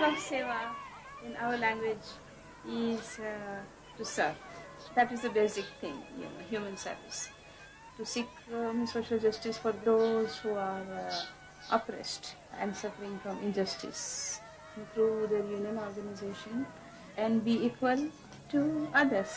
of SEWA in our language is to serve. That is the basic thing, human service. To seek social justice for those who are oppressed and suffering from injustice through their union organization and be equal to others.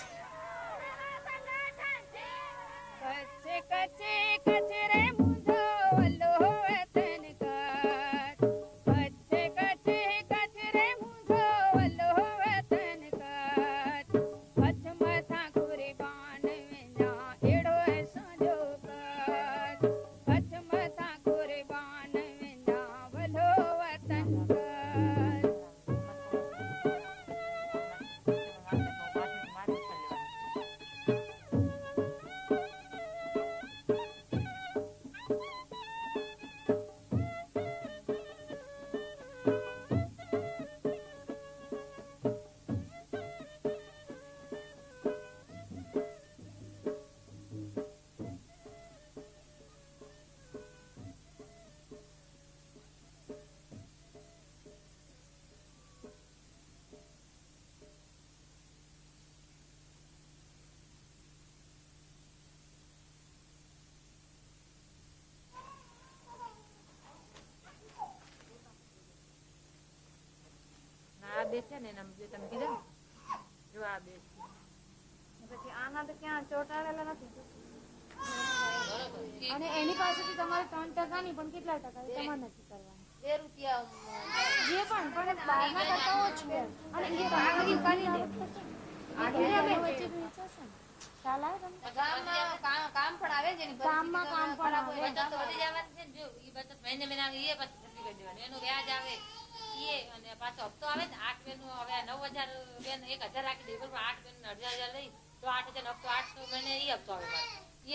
બેસે ને એના જે તમે કીધા જો આ બે પછી આના તો ક્યાં ચોટાડેલા નથી અને એની પાસેથી તમારે 3% નહીં પણ કેટલા ટકા તમારે નથી કરવાનું 2 રૂપિયા જે પણ બહારના કરતા ઓછું અને એ બહાર ઉકાળી દે આ વચ્ચે વેચાશે ચાલ આવે કામ પણ આવે છે કામમાં કામ પણ આવે બચત વધી જવાની છે જો એ બચત મહિને મહિને એ પછી કરી દેવાનું એનું વ્યાજ આવે અને પાછો હપ્તો આવે ને 8 બેન નું હવે 9000 બેન 1000 રાખી દે બરોબર 8 બેન 18,000 લઈ તો 8000 હપ્તો 800 મહિને એ હપ્તો આવે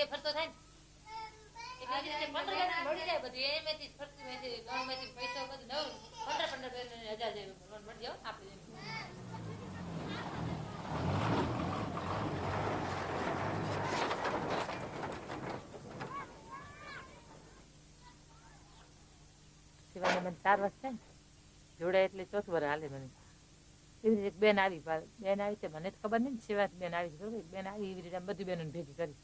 એ ફરતો થાય ને એટલે રીતે 15,000 મળી જાય બધું એમાંથી ફરતું મેથી લોન માંથી પૈસા બધું 15 બેન 1000 જેવી લોન મળી જાય આપણે સિવાય મને 4 વર્ષ છે ને જોડે એટલે 4 વર્ષ હાલે મને એવી રીતે બેન આવી છે મને તો ખબર નહીં સિવાય બેન આવી છે બરોબર બેન આવી એવી રીતે બધી બેનોને ભેગી કરી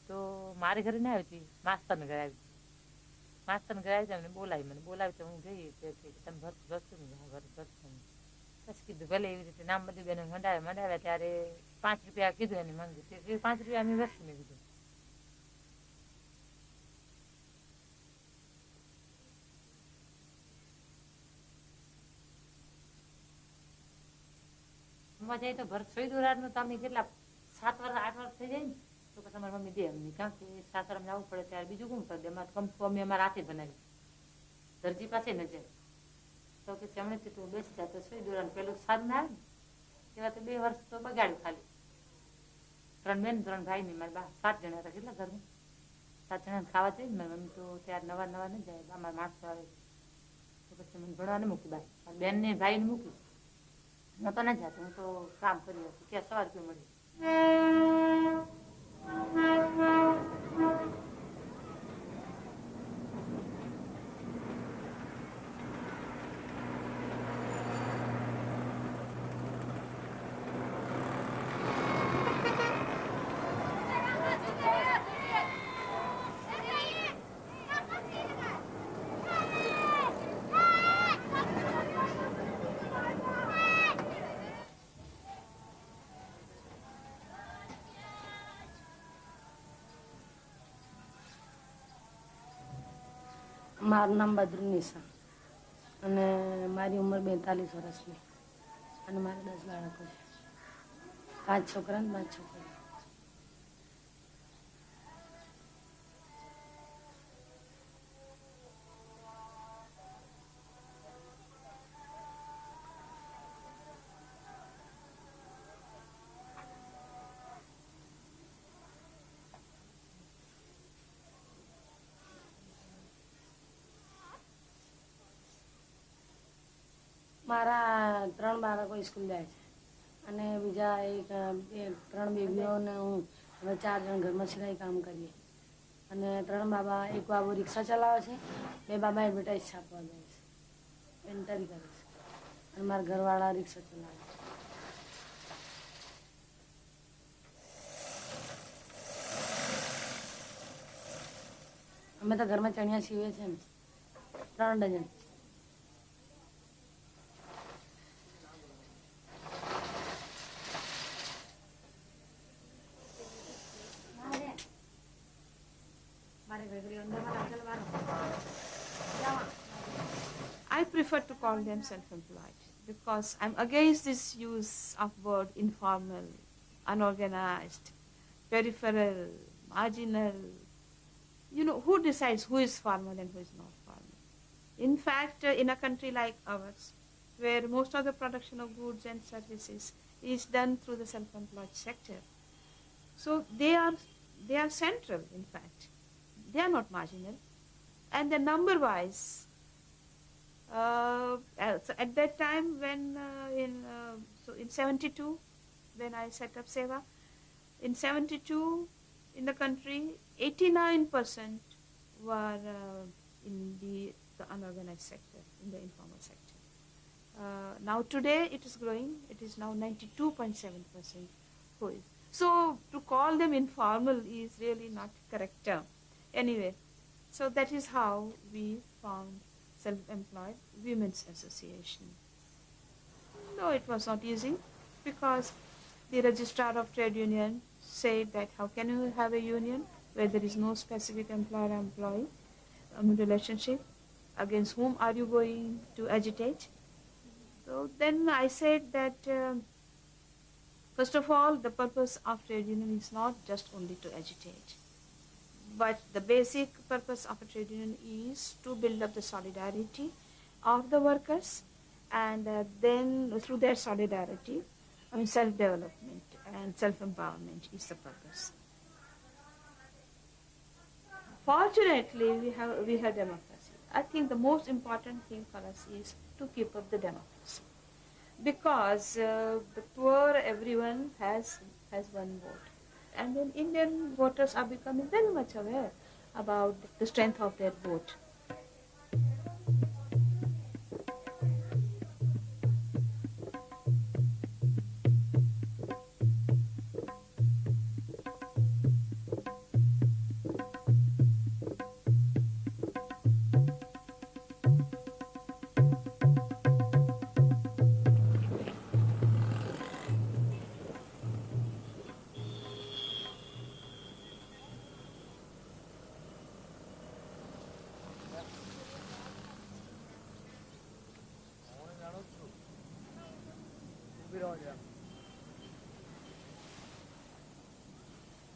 તો મારે ઘરે ના આવી હતી માસ્તરને ઘરે આવી અમને બોલાવી તો હું ગઈ તમે ભરશો ને ઘર ભરશો પછી કીધું ભલે એવી રીતે નામ બધી બેનો મંડાવ્યા ત્યારે 5 રૂપિયા કીધું એને માંગ્યું 5 રૂપિયા અમે વર્ષ મેં કીધું જાય તો ભર સોઈ દોરાનું તમે કેટલા 7 વર્ષ 8 વર્ષ થઈ જાય ને તો પછી તમારી મમ્મી દે અમને કારણ કે સાસરામાં જવું પડે ત્યારે બીજું કોણ કરી દે અમારે કંપુ અમે અમારા હાથે બનાવી દરજી પાસે ન જાય તો કે હમણાંથી તું બેસતા તો સોઈ દોરાનું પેલું સારું ના આવે ને એવા તો 2 વર્ષ તો બગાડ્યું ખાલી 3 બેન 3 ભાઈ ની મારા 7 જણા હતા કેટલા ઘરમાં 7 જણાને ખાવા જોઈએ ને મારી મમ્મી તો ત્યારે નવા ન જાય અમારા માણસો આવે તો પછી મને ભણવાને મૂકી બાય બેન ને ભાઈ ને મૂકી હું તો ના જાતો હું તો કામ કરી હતી ક્યાં સવાર ક્યાં મળી મારું નામ બદ્રુનિશા અને મારી ઉંમર 42 વર્ષની અને મારે 10 બાળકો છે 5 છોકરા અને 5 છોકરીઓ મારા 3 બાળકો સ્કૂલ જાય છે અને બીજા 3 બેબીઓ ને હું હવે 4 જણ ઘરમાં સિલાઈ કામ કરીએ અને 3 બાબા એક બાબુ રિક્ષા ચલાવે છે 2 બાબા એડવર્ટાઇઝ છાપવા જાય છે પેન્ટરી કરે છે અને મારા ઘરવાળા રિક્ષા ચલાવે. અમે તો ઘરમાં ચણિયા સીવે છે ને 3 dozen. I prefer to call them self-employed because I'm against this use of word informal, unorganized, peripheral, marginal. You know, who decides who is formal and who is not formal? In fact, in a country like ours, where most of the production of goods and services is done through the self-employed sector, so they are central, in fact. They are not marginal. And the number-wise, so at that time when in 72, when I set up SEWA, in 72 in the country, 89% were in the unorganized sector, in the informal sector. Now today it is growing. It is now 92.7% who is. So to call them informal is really not correct term. Anyway, so that is how we found Self-Employed Women's Association. No, it was not easy because the registrar of trade union said that how can you have a union where there is no specific employer-employee relationship? Against whom are you going to agitate? So then I said that first of all, the purpose of trade union is not just only to agitate. But the basic purpose of a trade union is to build up the solidarity of the workers, and then through their solidarity, self-development and self-empowerment is the purpose. Fortunately, we have democracy. I think the most important thing for us is to keep up the democracy, because the poor, everyone has one vote. And then Indian voters are becoming very much aware about the strength of their vote.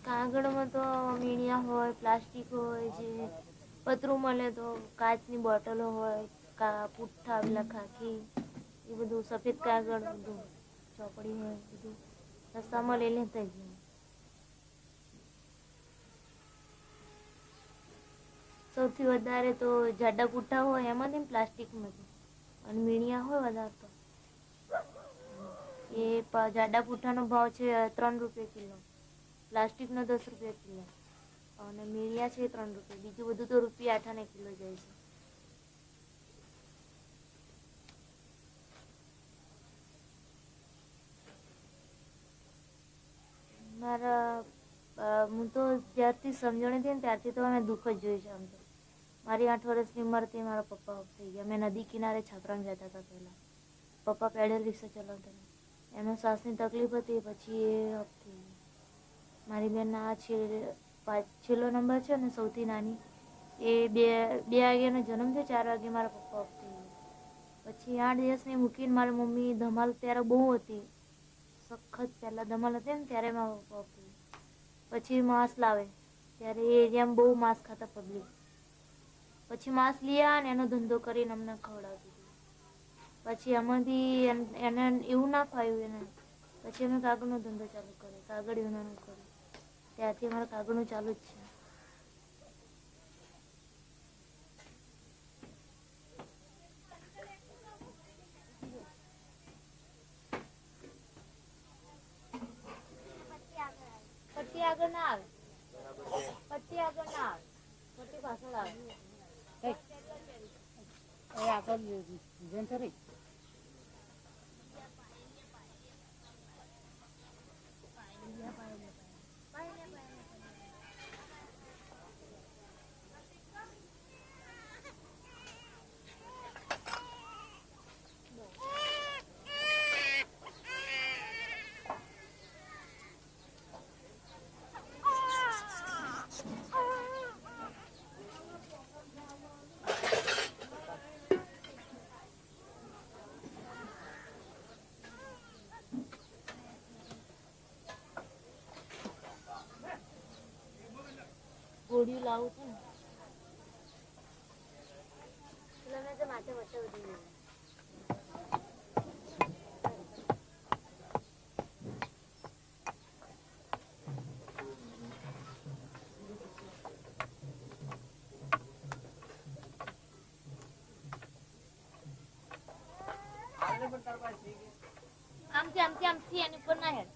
કાગળમાં તો મીણિયા હોય, plastic હોય, જે પતરું મળે તો કાચની બોટલો હોય, પુઠ્ઠા પેલા ખાખી, એ બધું સફેદ કાગળ, બધું ચોપડી હોય, બધું રસ્તામાં લઈ લેતા જઈએ. સૌથી વધારે તો જાડા પુઠ્ઠા હોય એમાંથી પ્લાસ્ટિકમાંથી, અને મીણિયા હોય વધારે તો એ જાડા પુઠ્ઠાનો ભાવ છે 3 રૂપિયા કિલો, પ્લાસ્ટિકનો 10 રૂપિયા કિલો, અને મીણિયા છે 3 રૂપિયા. બીજું બધું તો રૂપિયા 8 કિલો જાય છે. મારા હું તો જ્યારથી સમજણ હતી ને ત્યારથી તો અમે દુઃખ જ જોયું છે. આમ તો મારી 8 વર્ષની ઉંમરથી મારા પપ્પા ઓફ થઈ ગયા. અમે નદી કિનારે છાપરામાં જતા હતા પહેલાં. પપ્પા પેડલ રિક્ષા ચલાવતા હતા. એમને શ્વાસની તકલીફ હતી, પછી એ ઓફ થઈ ગયા. મારી બેનના આ છેલ્લો નંબર છે ને, સૌથી નાની, એ 2 વાગ્યાનો જન્મ થયો, 4 વાગે મારા પપ્પા ઓફ થઈ ગયા. પછી 8 દિવસની મૂકીને મારી મમ્મી ધમાલ ત્યારે બહુ હતી, સખત પહેલાં ધમાલ હતી ને ત્યારે મારા પપ્પા ઓફ થઈ ગયા. પછી માંસ લાવે ત્યારે એ એરિયામાં બહુ માંસ ખાતા પબ્લિક. પછી માંસ લઈ આવે ને એનો ધંધો કરીને અમને ખવડાવતી હતી. પછી એમાંથી એને એવું ના ફાવ્યું એને, પછી અમે કાગળનો ધંધો ચાલુ કર્યો, કાગળ વીણવાનું કર્યું. ત્યારથી અમારે કાગળનું ચાલુ જ છે. પટ્ટી આગળ ના આવે, પટ્ટી આગળ ના આવે, પટ્ટી પાછળ આવે. જોડિયું લાવું છે ને એટલે મેં માથે વચ્ચે ઉડી ગયું. આમથી એની ઉપર ના હેડ.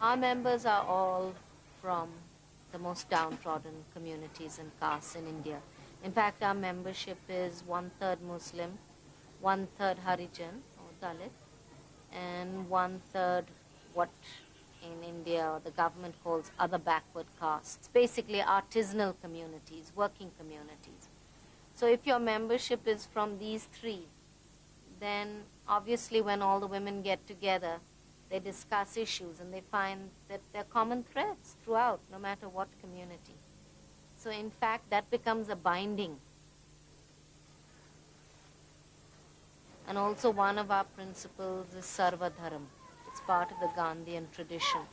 Our members are all from the most downtrodden communities and castes in India. In fact, our membership is 1/3 Muslim, 1/3 Harijan or Dalit, and 1/3 what in India the government calls other backward castes, basically artisanal communities, working communities. So if your membership is from these three, then obviously when all the women get together, they discuss issues and they find that there are common threads throughout, no matter what community. So in fact, that becomes a binding. And also one of our principles is Sarva Dharam. It's part of the Gandhian tradition,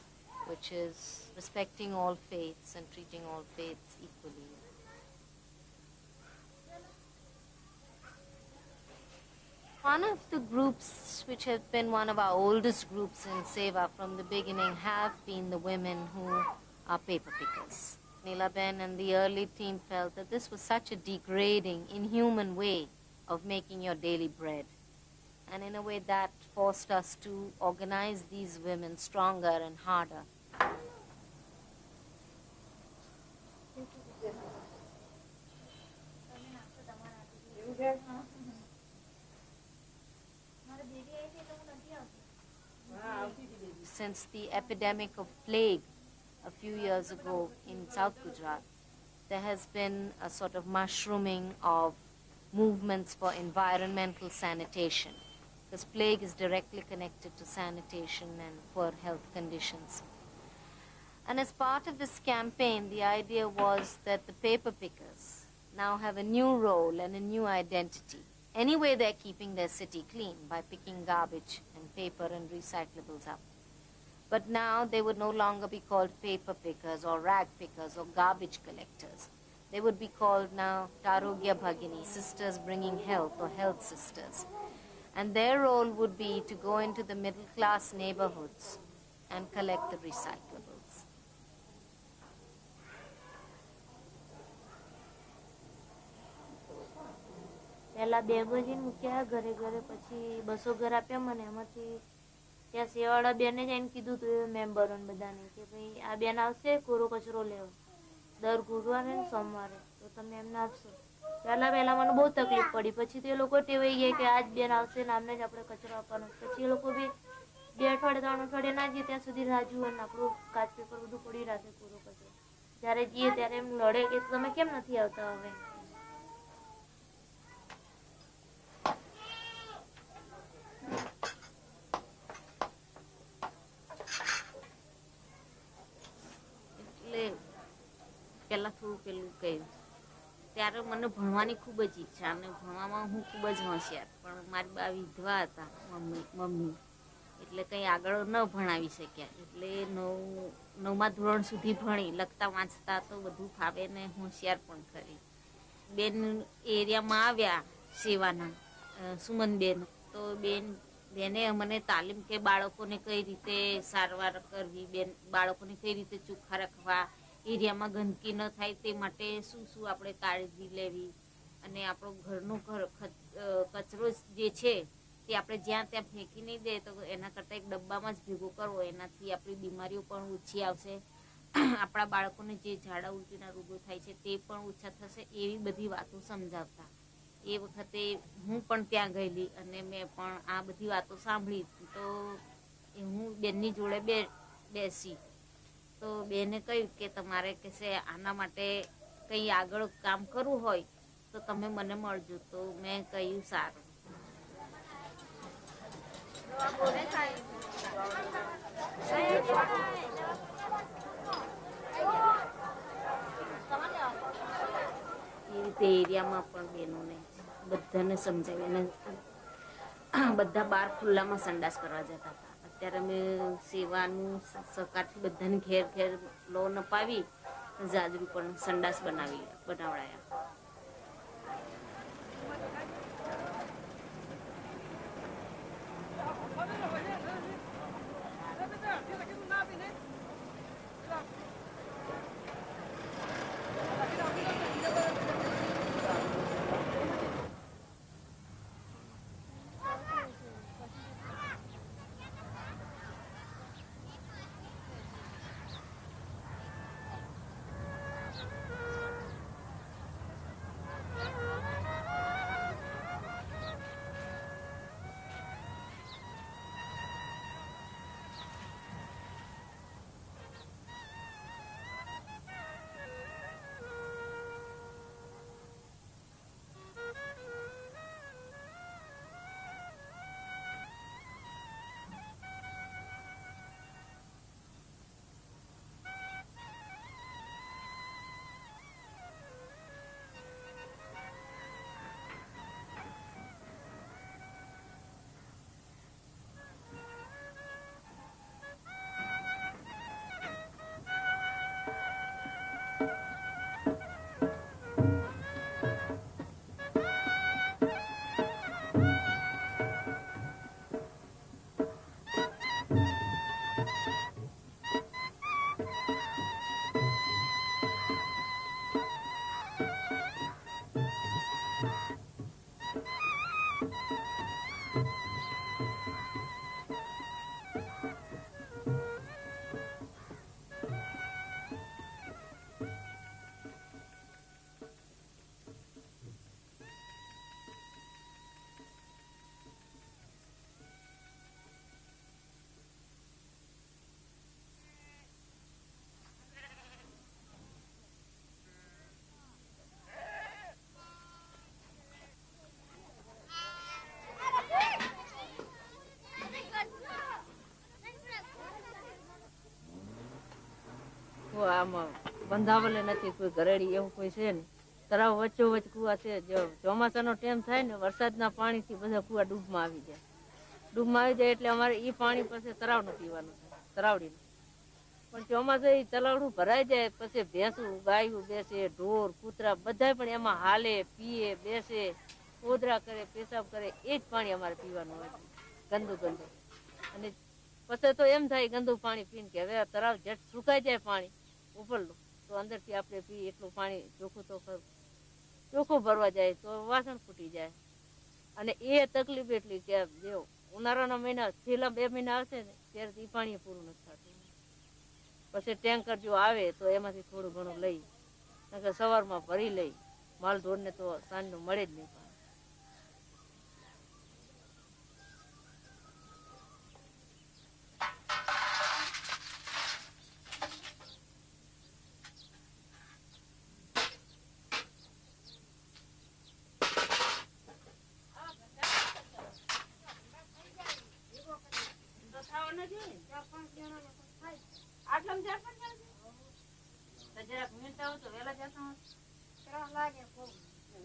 which is respecting all faiths and treating all faiths equally. One of the groups which have been one of our oldest groups in SEWA from the beginning have been the women who are paper pickers. Neelaben and the early team felt that this was such a degrading, inhuman way of making your daily bread. And in a way that forced us to organize these women stronger and harder. Since the epidemic of plague a few years ago in South Gujarat, there has been a sort of mushrooming of movements for environmental sanitation, because plague is directly connected to sanitation and poor health conditions. And as part of this campaign, the idea was that the paper pickers now have a new role and a new identity. Anyway, they're keeping their city clean by picking garbage and paper and recyclables up. But now they would no longer be called paper pickers or rag pickers or garbage collectors. They would be called now Tarogya Bhagini, sisters bringing health or health sisters. And their role would be to go into the middle class neighborhoods and collect the recyclables. પહેલા બે બજીને મૂક્યા ઘરે ઘરે, પછી 200 ઘર આપ્યા મને. એમાંથી ત્યાં સેવાવાળા બેને જઈને કીધું હતું મેમ્બરોને બધાને કે ભાઈ આ બેન આવશે કોરો કચરો લેવા દર ગુરુવારે ને સોમવારે, તો તમે એમને આપશો. પહેલા મને બહુ તકલીફ પડી. પછી તો એ લોકો ટેવાઈ ગયા કે આજ બેન આવશે ને આમને જ આપણે કચરો આપવાનો. પછી એ લોકો બી 2 અઠવાડિયે 3 અઠવાડિયે ના જઈએ ત્યાં સુધી રાહ જુએ ને આપણું કાચ પેપર બધું પડી રાખે કોરો કચરો. જ્યારે જઈએ ત્યારે એમ લડે કે તમે કેમ નથી આવતા હવે. પહેલાં થોડું પેલું કહ્યું ત્યારે મને ભણવાની ખૂબ જ ઈચ્છા અને ભણવામાં હું ખૂબ જ હોશિયાર, પણ મારી બા વિધવા હતા મમ્મી, એટલે કંઈ આગળ ન ભણાવી શક્યા. એટલે 9મા ધોરણ સુધી ભણી, લખતા વાંચતા તો બધું ફાવે ને હોશિયાર પણ ખરી. બેન એરિયામાં આવ્યા સેવાના સુમનબેન, તો બેને મને તાલીમ કે બાળકોને કઈ રીતે સારવાર કરવી, બાળકોને કઈ રીતે ચોખ્ખા રાખવા, એરિયામાં ગંદકી ન થાય તે માટે શું શું આપણે કાળજી લેવી, અને આપણો ઘરનો કચરો જે છે તે આપણે જ્યાં ત્યાં ફેંકી નહીં દે તો એના કરતાં એક ડબ્બામાં જ ભેગો કરવો, એનાથી આપણી બીમારીઓ પણ ઓછી આવશે, આપણા બાળકોને જે ઝાડા ઉલટીના રોગો થાય છે તે પણ ઓછા થશે. એવી બધી વાતો સમજાવતા. એ વખતે હું પણ ત્યાં ગયેલી અને મેં પણ આ બધી વાતો સાંભળી. તો હું બેનની જોડે બેસી તો બેને કહ્યું કે તમારે કહેશે આના માટે કંઈ આગળ કામ કરવું હોય તો તમે મને મળજો. તો મેં કહ્યું સારું. તે એરિયામાં પણ બહેનોને બધાને સમજાવી અને બધા બહાર ખુલ્લામાં સંડાસ કરવા જતા હતા. અત્યારે અમે સેવાનું સહકારથી બધાને ઘેર ઘેર લોન અપાવી જાજરૂ પણ સંડાસ બનાવડાયા. આમાં બંધાવલે નથી કોઈ ઘરેડી એવું કોઈ છે ને. તળાવ વચ્ચોવચ્ચ કુવા છે. જો ચોમાસાનો ટાઈમ થાય ને વરસાદના પાણીથી બધા કુવા ડૂબમાં આવી જાય. ડૂબમાં આવી જાય એટલે અમારે એ પાણી પછી તળાવનું પીવાનું થાય, તળાવડીનું. પણ ચોમાસે એ તળાવડું ભરાઈ જાય પછી ભેંસું ગાયું બેસે, ઢોર કૂતરા બધા પણ એમાં હાલે, પીએ, બેસે, ઓદરા કરે, પેશાબ કરે. એ જ પાણી અમારે પીવાનું હોય, ગંદુ ગંદુ. અને પછી તો એમ થાય ગંદુ પાણી પીને કે હવે તળાવ જટ સુકાઈ જાય પાણી ઉપરનું તો અંદરથી આપણે પીએ એટલું પાણી ચોખ્ખું તો ખરું. ચોખ્ખું ભરવા જાય તો વાસણ ફૂટી જાય. અને એ તકલીફ એટલી કે જે ઉનાળાના મહિના છેલ્લા 2 મહિના આવશે ને ત્યારે એ પાણી પૂરું નથી થતું. પછી ટેન્કર જો આવે તો એમાંથી થોડું ઘણું લઈ, સવારમાં ભરી લઈ. માલ ઢોરને તો સાંજનું મળે જ નહીં.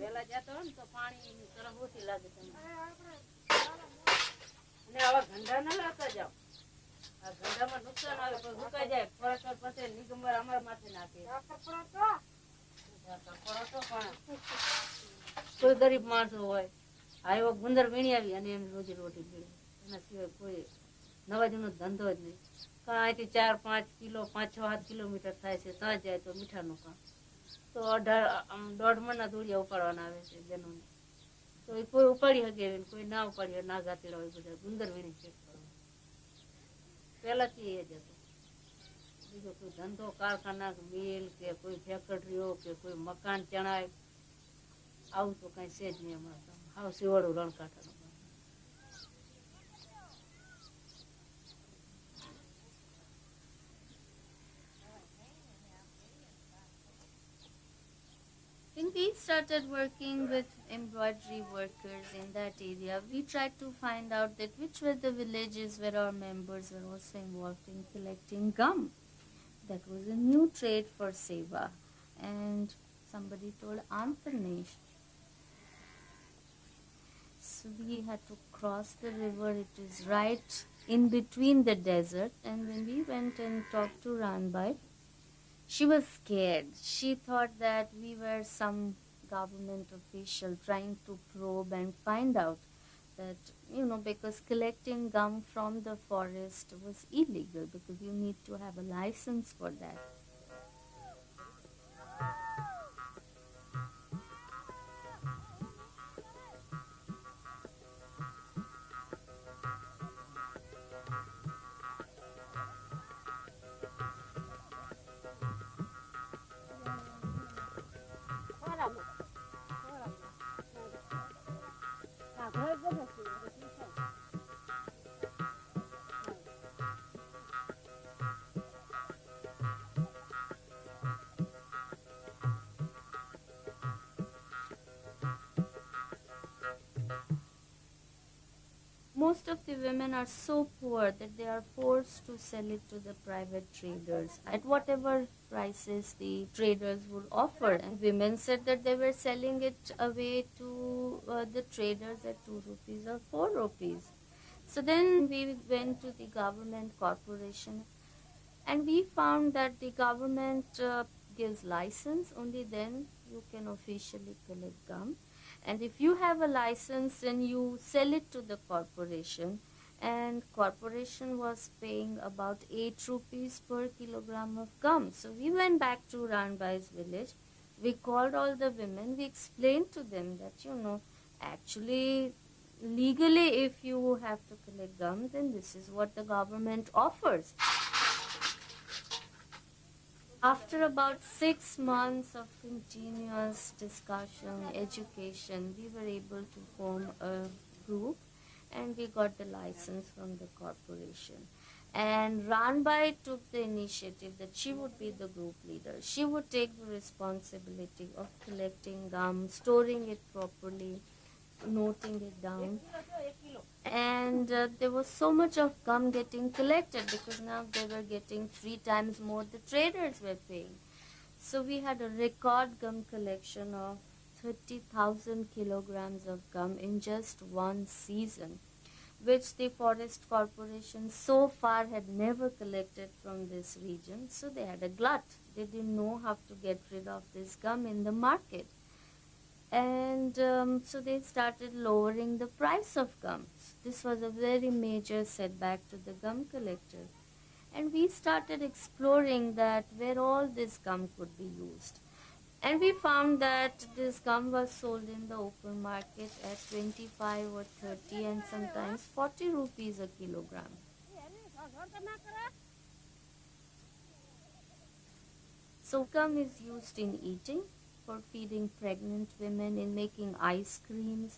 વેલા જતા હોય ને તો પાણી તરફ ઓછી લાગે તમને. અને આવા ગંડા ના લાવતા જાઓ. આ ગંડામાં નુકસાન આવે પણ સુકાઈ જાય ફરક પછી નિગમર અમારા માથે નાખે. કોઈ ગરીબ માણસો હોય આ એવો ગુંદર વીણી આવી અને એમ રોજી રોટી મેળવે. એના સિવાય કોઈ નવા જૂનો ધંધો જ નહીં. અહીંથી 4-5 કિલો 5-6-7 કિલોમીટર થાય છે તો જાય તો મીઠાનું કામ તો 1.5 મણના દોડિયા ઉપાડવાના આવે છે બહેનોને. તો એ કોઈ ઉપાડી શકે કોઈ ના ઉપાડી ના ગાતેડા હોય બધા ગુંદર વીણી ચેક કરવા. પહેલાથી એ જ હતું. બીજો કોઈ ધંધો કારખાના મિલ કે કોઈ ફેક્ટરીઓ કે કોઈ મકાન ચણાય આવું તો કઈ છે જ નહીં અમારે. હાવ શિવાળું રણકાંઠાનું. When we started working with embroidery workers in that area, we tried to find out that which were the villages where our members were also involved in collecting gum. That was a new trade for SEWA. And somebody told Antarnesh. So we had to cross the river. It is right in between the desert. And when we went and talked to Ranbai, she was scared. She thought that we were some government official trying to probe and find out that, because collecting gum from the forest was illegal, because you need to have a license for that. Most of the women are so poor that they are forced to sell it to the private traders at whatever prices the traders would offer. And women said that they were selling it away to the traders at 2 rupees or 4 rupees. So then we went to the government corporation, and we found that the government gives license. Only then you can officially collect gum. And if you have a license, then you sell it to the corporation, and corporation was paying about 8 rupees per kilogram of gum. So we went back to Ranbai's village. We called all the women. We explained to them that, actually, legally, if you have to collect gum, then this is what the government offers. After about 6 months of continuous discussion, education, we were able to form a group, and we got the license from the corporation. And Ranbai took the initiative that she would be the group leader. She would take the responsibility of collecting gum, storing it properly, noting it down. And there was so much of gum getting collected, because now they were getting 3 times more the traders were paying. So we had a record gum collection of 30,000 kilograms of gum in just one season, which the Forest Corporation so far had never collected from this region. So they had a glut. They didn't know how to get rid of this gum in the market. And so they started lowering the price of gum. This was a very major setback to the gum collector. And we started exploring that where all this gum could be used. And we found that this gum was sold in the open market at 25 or 30 and sometimes 40 rupees a kilogram. So gum is used in eating, for feeding pregnant women, in making ice creams,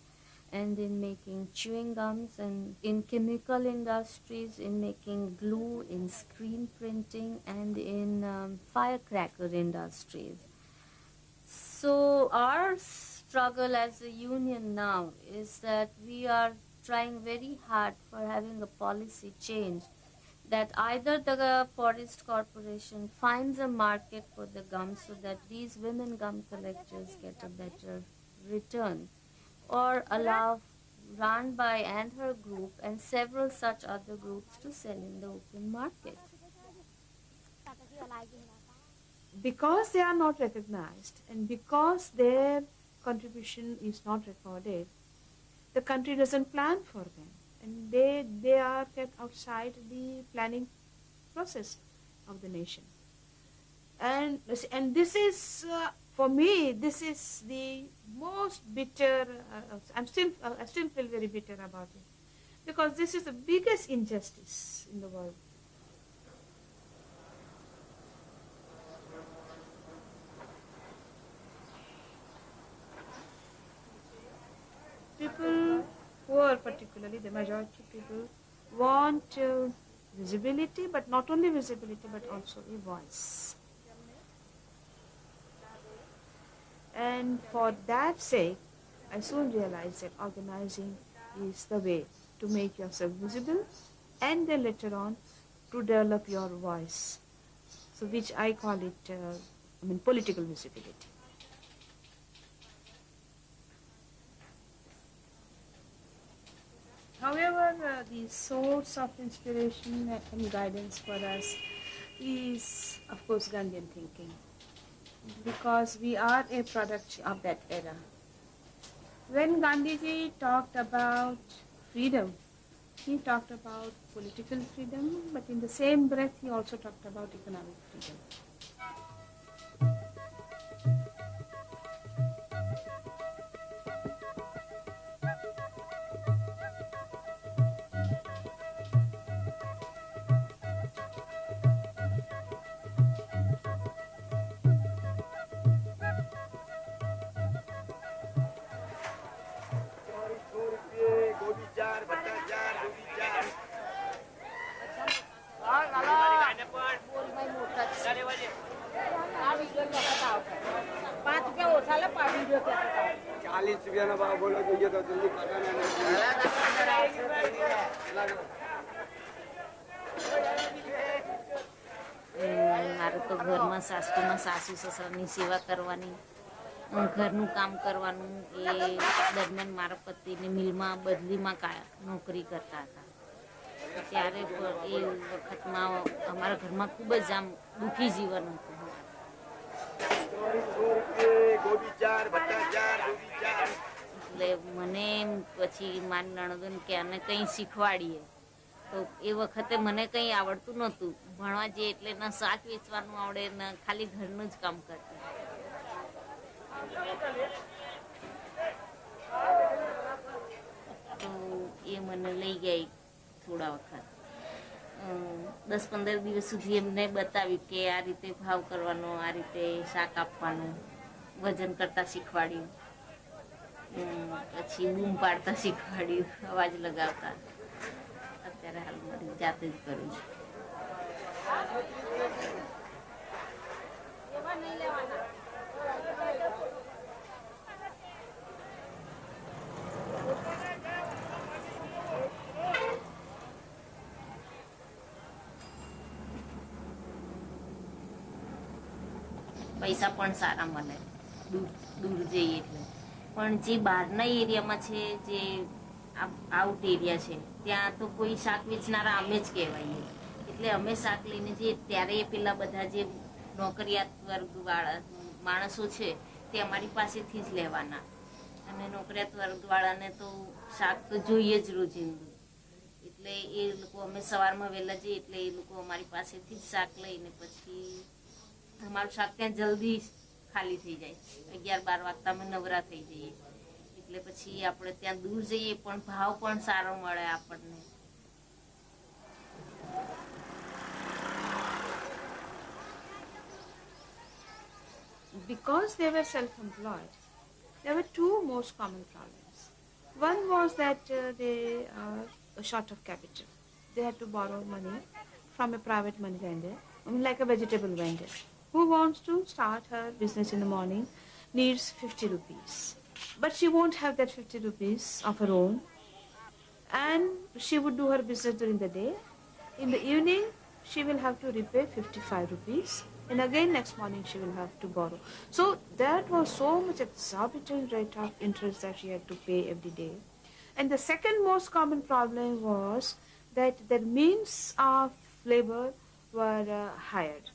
and in making chewing gums, and in chemical industries, in making glue, in screen printing, and in firecracker industries. So our struggle as a union now is that we are trying very hard for having a policy change, that either the Forest Corporation finds a market for the gum so that these women gum collectors get a better return, or allow Ranbai and her group and several such other groups to sell in the open market. Because they are not recognized and because their contribution is not recorded, the country doesn't plan for them. And they are kept outside the planning process of the nation. And this is, for me, this is the most bitter, I still feel very bitter about it. Because this is the biggest injustice in the world. People, poor particularly, the majority of people, want visibility, but not only visibility, but also a voice. And for that sake, I soon realized that organizing is the way to make yourself visible, and then later on to develop your voice. So which I call it, political visibility. However, the source of inspiration and guidance for us is, of course, Gandhian thinking, because we are a product of that era. When Gandhiji talked about freedom, he talked about political freedom, but in the same breath he also talked about economic freedom. મારે તો ઘરમાં સાસુ સસરાની સેવા કરવાની, ઘરનું કામ કરવાનું. એ દરમિયાન મારા પતિને મિલમાં બદલીમાં નોકરી કરતા હતા. ત્યારે એ વખતમાં અમારા ઘરમાં ખૂબ જ આમ દુઃખી જીવન હતું. એટલે મને પછી મારી નણંદોને કે આને કંઈ શીખવાડીએ. તો એ વખતે મને કંઈ આવડતું નહોતું. ભણવા જઈએ એટલે ના શાક વેચવાનું આવડે ને ખાલી ઘરનું જ કામ કરતી. તો એ મને લઈ ગઈ થોડા વખત. 10-15 દિવસ સુધી એમને બતાવ્યું કે આ રીતે ભાવ કરવાનો, આ રીતે શાક આપવાનું, વજન કરતા શીખવાડ્યું. પછી બૂમ પાડતા શીખવાડ્યું, અવાજ લગાવતા. અત્યારે હાલ મારી જાતે જ કરું છું. પૈસા પણ સારા મળે દૂર જઈએ એટલે. પણ જે બહારના એરિયામાં છે, જે આઉટ એરિયા છે, ત્યાં તો કોઈ શાક વેચનારા અમે જ કહેવાઈએ. એટલે અમે શાક લઈને જઈએ ત્યારે પેલા બધા જે નોકરિયાત વર્ગવાળા માણસો છે તે અમારી પાસેથી જ લેવાના. અને નોકરિયાત વર્ગવાળાને તો શાક તો જોઈએ જ રોજિંદુ. એટલે એ લોકો અમે સવારમાં વહેલા જઈએ એટલે એ લોકો અમારી પાસેથી જ શાક લઈને પછી અમારું શાક ત્યાં જલ્દી ખાલી થઈ જાય. 11-12 વાગતા અમે નવરા થઈ જઈએ. એટલે પછી આપણે ત્યાં દૂર જઈએ પણ ભાવ પણ સારો મળે આપણને. Because they were self-employed, there were two most common problems. One was that they are short of capital. They had to borrow money from a private money lender, like a vegetable vendor, who wants to start her business in the morning, needs 50 rupees. But she won't have that 50 rupees of her own, and she would do her business during the day. In the evening, she will have to repay 55 rupees, and again next morning she will have to borrow. So that was so much exorbitant rate of interest that she had to pay every day. And the second most common problem was that their means of labor were hired.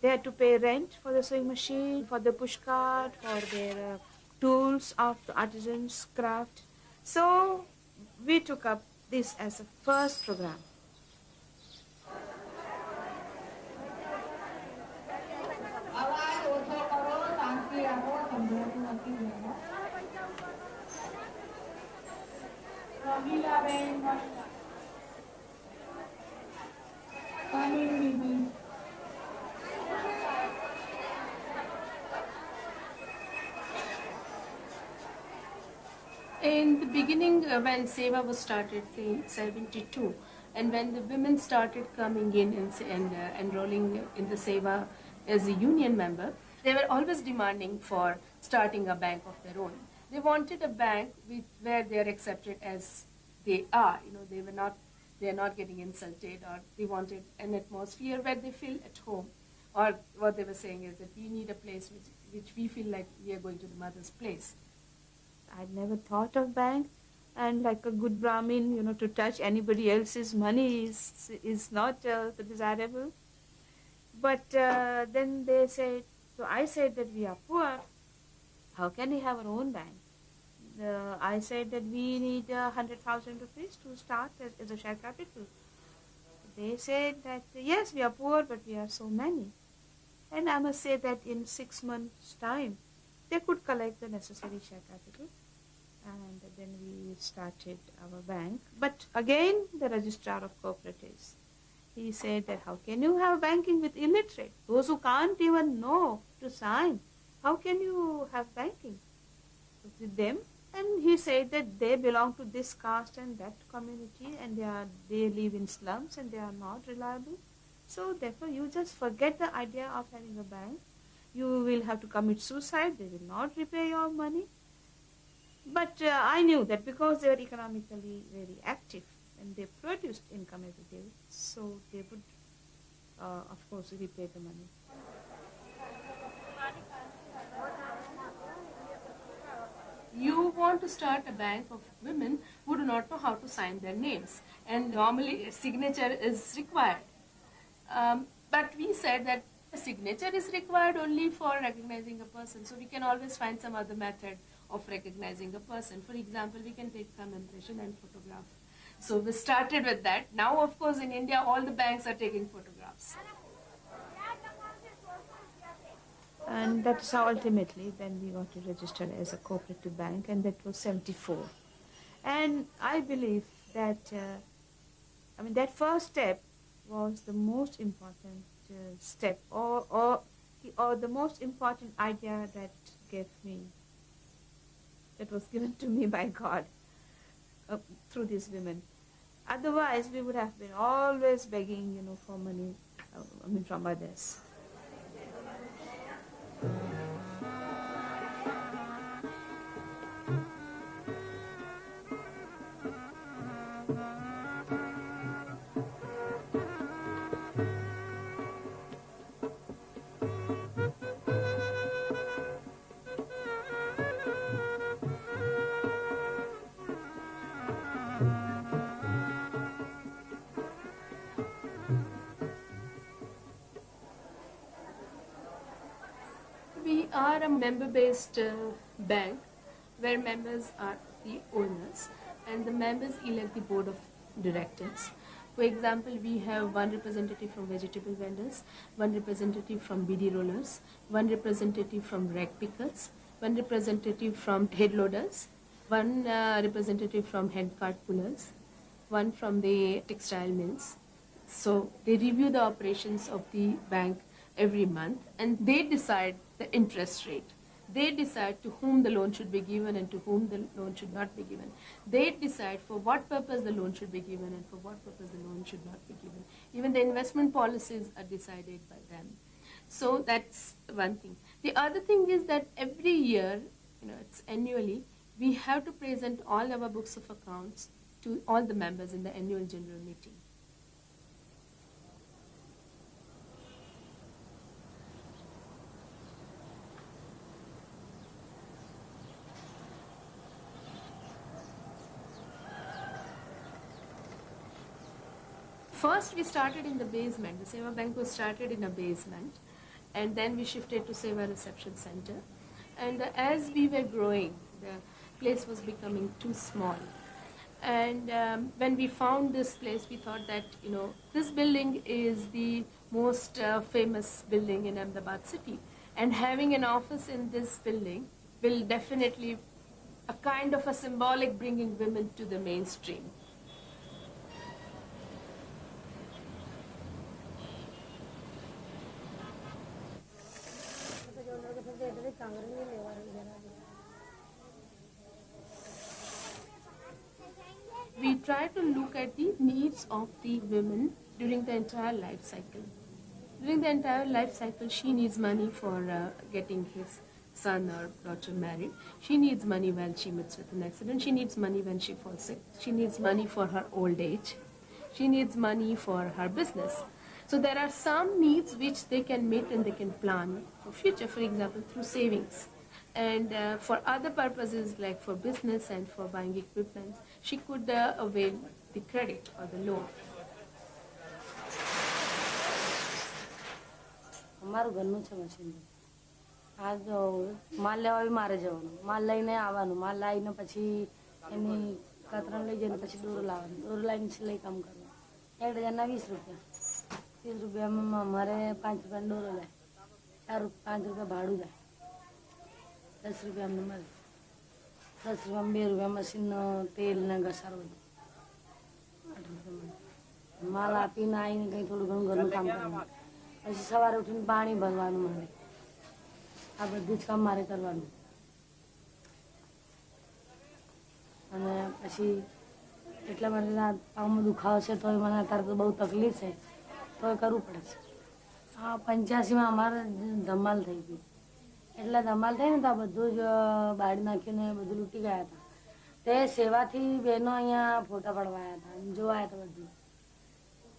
They had to pay rent for the sewing machine, for the pushcart, for their tools of the artisans' craft. So we took up this as a first program. In the beginning, when SEWA was started in 72, and when the women started coming in and enrolling in the SEWA as a union member, they were always demanding for starting a bank of their own. They wanted a bank where they are accepted as they are. They are not getting insulted, or they wanted an atmosphere where they feel at home. Or what they were saying is that we need a place which we feel like we are going to the mother's place. I'd never thought of bank, And like a good Brahmin, to touch anybody else's money is not desirable. But then they said, so I said that we are poor. How can we have our own bank? I said that we need 100,000 rupees to start as a share capital. They said that yes, we are poor, but we are so many. And I must say that in 6 months' time, they could collect the necessary share capital. And then we started our bank. But again, the registrar of cooperatives, he said that how can you have banking with illiterate? Those who can't even know to sign, how can you have banking with them? And he said that they belong to this caste and that community, and they live in slums and they are not reliable. So therefore, you just forget the idea of having a bank. You will have to commit suicide. They will not repay your money. But I knew that because they were economically very active and they produced income every day, so they would, of course, repay the money. You want to start a bank of women who do not know how to sign their names, and normally a signature is required. But we said that a signature is required only for recognizing a person, so we can always find some other method of recognizing a person. For example, we can take thumb impression and photograph. So we started with that. Now, of course, in India, all the banks are taking photographs. And that's how ultimately then we got registered as a cooperative bank, and that was 74. And I believe that, that first step was the most important step, or the most important idea that was given to me by God through these women. Otherwise, we would have been always begging, for money, from others. We are a member-based bank where members are the owners and the members elect the board of directors. For example, we have one representative from vegetable vendors, one representative from BD rollers, one representative from rag pickers, one representative from head loaders, one representative from hand cart pullers, one from the textile mills. So they review the operations of the bank every month, and they decide the interest rate. They decide to whom the loan should be given and to whom the loan should not be given. They decide for what purpose the loan should be given and for what purpose the loan should not be given. Even the investment policies are decided by them. So that's one thing. The other thing is that every year, it's annually, we have to present all our books of accounts to all the members in the annual general meeting. First, we started in the basement. The SEWA bank was started in a basement, and then we shifted to SEWA reception center. And as we were growing, the place was becoming too small. And when we found this place, we thought that, this building is the most famous building in Ahmedabad city. And having an office in this building will definitely a kind of a symbolic bringing women to the mainstream. We try to look at the needs of the women during the entire life cycle. During the entire life cycle, she needs money for getting his son or daughter married. She needs money when she meets with an accident. She needs money when she falls sick. She needs money for her old age. She needs money for her business. So there are some needs which they can meet and they can plan for future, for example, through savings. And for other purposes like for business and for buying equipment, she could avail the credit or the loan. અમારું ઘરનું છે machine. આ જો માલ લેવા બી મારે જવાનું, માલ લઈને આવવાનું, માલ લાવીને પછી એની કતરણ લઈ જઈને પછી દોરો લાવવાનું, દોરો લાવીને સિલાઈ કામ કરવાનું. 1 ડઝનના 20 રૂપિયા. 30 રૂપિયામાં મારે 5 રૂપિયાનો દોરો જાય, 5 રૂપિયા ભાડું જાય, 10 રૂપિયા અમને મળે. 10 રૂપિયામાં 2 રૂપિયા મશીનનો તેલ ને ઘસારો બધું. 8 રૂપિયા મળે. માલ આપીને આવીને કંઈ થોડું ઘણું ઘરનું કામ કરવાનું. પછી સવારે ઉઠીને પાણી ભરવાનું મારે. આ બધું જ કામ મારે કરવાનું. અને પછી એટલા માટે પાઉમાં દુખાવો છે તોય મને અત્યારે તો બહુ તકલીફ છે, તોય કરવું પડે છે. આ 85માં અમારે ધમાલ થઈ ગઈ. એટલે ધમાલ થઈ ને તો આ બધું જ બાળી નાખીને બધું લૂંટી ગયા હતા. તે સેવાથી બહેનો અહીંયા ફોટા પડવાયા હતા, જોવાયા હતા બધું.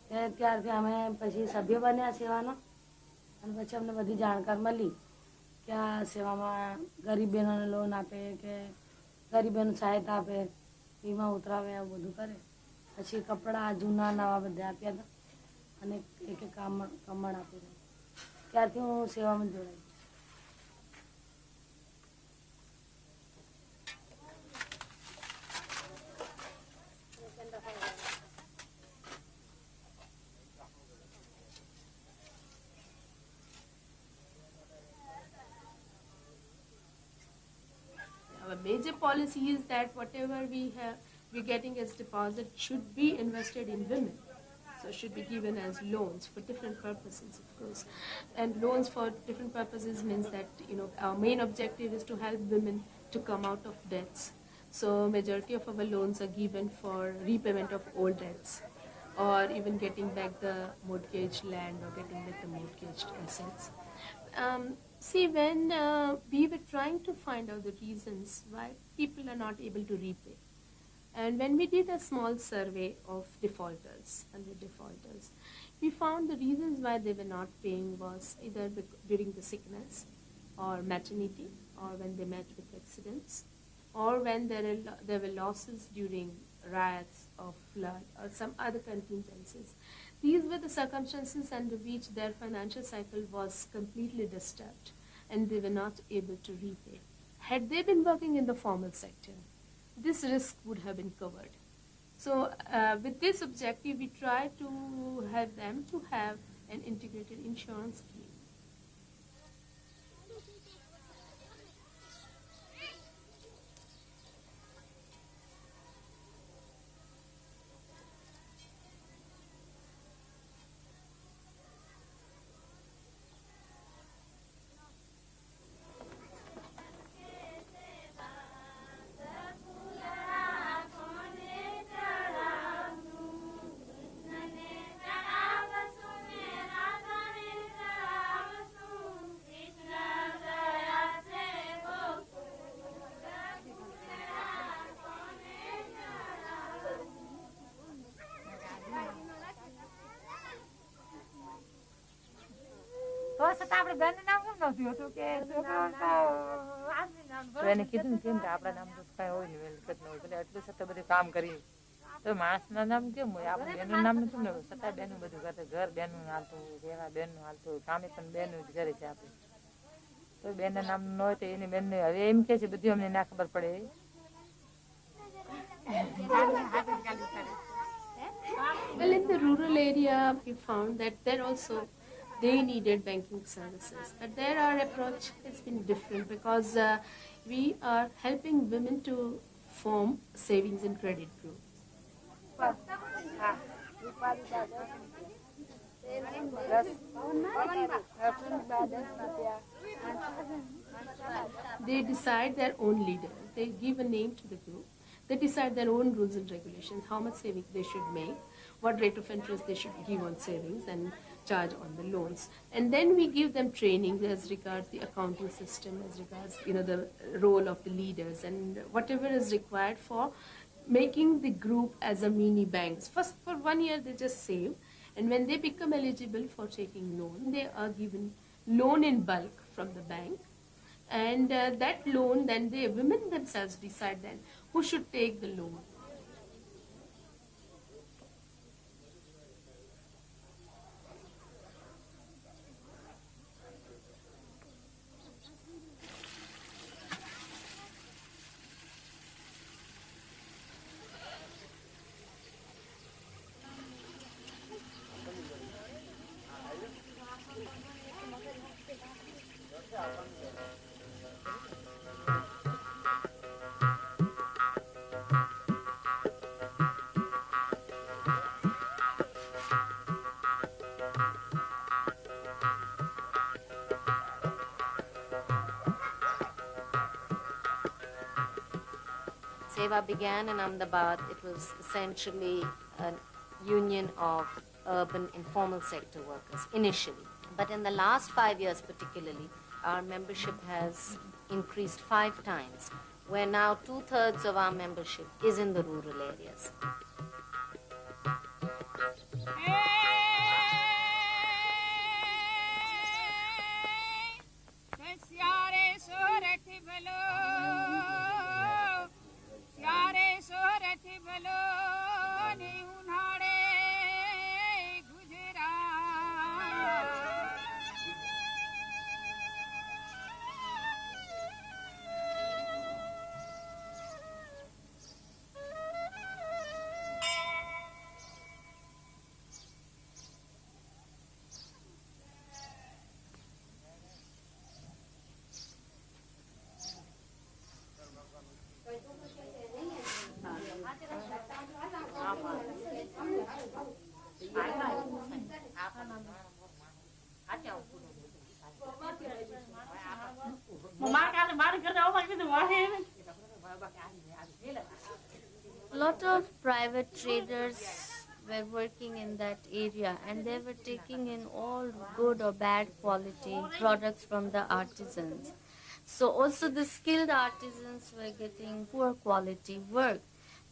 તે ત્યારથી અમે પછી સભ્ય બન્યા સેવાના. અને પછી અમને બધી જાણકાર મળી કે આ સેવામાં ગરીબ બહેનોને લોન આપે કે ગરીબ બહેનો સહાયતા આપે, વીમા ઉતરાવે, આવું બધું કરે. પછી કપડાં જૂના નવા બધા આપ્યા હતા અને એક કમળ આપી દે. ત્યારથી હું સેવામાં જોડાઈ. Our major policy is that whatever we're getting as deposit should be invested in women. So it should be given as loans for different purposes, of course. And loans for different purposes means that, our main objective is to help women to come out of debts. So majority of our loans are given for repayment of old debts, or even getting back the mortgaged land or getting back the mortgaged assets. See, when we were trying to find out the reasons why people are not able to repay, and when we did a small survey of defaulters, 100 defaulters, we found the reasons why they were not paying was either during the sickness or maternity, or when they met with accidents, or when there were losses during riots or flood or some other contingencies. These were the circumstances under which their financial cycle was completely disturbed and they were not able to repay. Had they been working in the formal sector, this risk would have been covered. So with this objective, we try to help them to have an integrated insurance scheme. એને કીધું કેમ કે આપણા નામ તો કઈ હોય નહીં, મિલકત ન હોય, એટલે એટલું છતાં બધું કામ કરી તો માણસના નામ કેમ હોય, આપણે બેનું નામ નથી ને, છતાં બેનું બધું કરે, ઘર બેનું હાલતું, રહેવા બેનું હાલતું, કામે પણ બેનું જ કરે છે આપણે. તો બેનના નામ ન હોય તો એની બેનને હવે એમ કે છે બધું અમને ના ખબર પડે. Well, in the rural area, we found that there also they needed banking services. But there our approach has been different because we are helping women to form savings and credit groups. They decide their own leader. They give a name to the group. They decide their own rules and regulations, how much savings they should make, what rate of interest they should give on savings and charge on the loans. And then we give them training as regards the accounting system, as regards the role of the leaders and whatever is required for making the group as a mini banks. First, for 1 year they just save, and when they become eligible for taking loan, they are given loan in bulk from the bank. And that loan, then the women themselves decide then who should take the loan. SEWA began in Ahmedabad. It was essentially a union of urban informal sector workers initially. But in the last 5 years particularly, our membership has increased 5 times, where now 2/3 of our membership is in the rural areas. A lot of private traders were working in that area, and they were taking in all good or bad quality products from the artisans. So also the skilled artisans were getting poor quality work,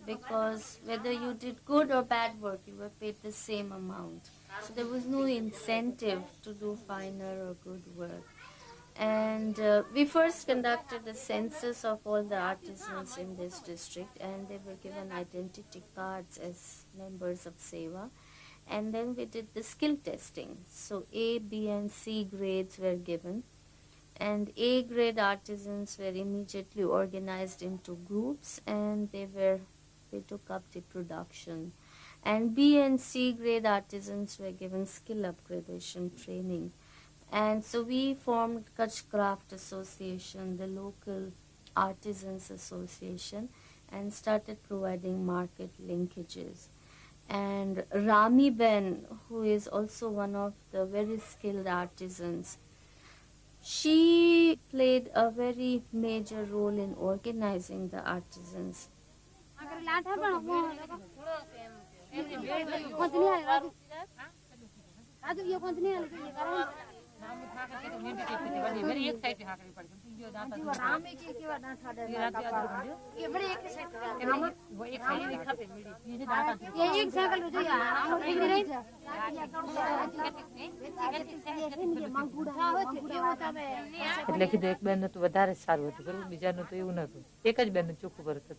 because whether you did good or bad work, you were paid the same amount. So there was no incentive to do finer or good work. And we first conducted a census of all the artisans in this district, and they were given identity cards as members of SEWA. And then we did the skill testing. So A, B, and C grades were given. And A grade artisans were immediately organized into groups, and they took up the production. And B and C grade artisans were given skill upgradation training. And so we formed Kutch Craft Association, the local artisans association, and started providing market linkages. And Rami Ben, who is also one of the very skilled artisans, she played a very major role in organizing the artisans. એટલે કીધું એક બેન તો વધારે સારું હતું ખરું, બીજાનું તો એવું નતું. એક જ બેનનું ચોખ્ખું ભરત હતું.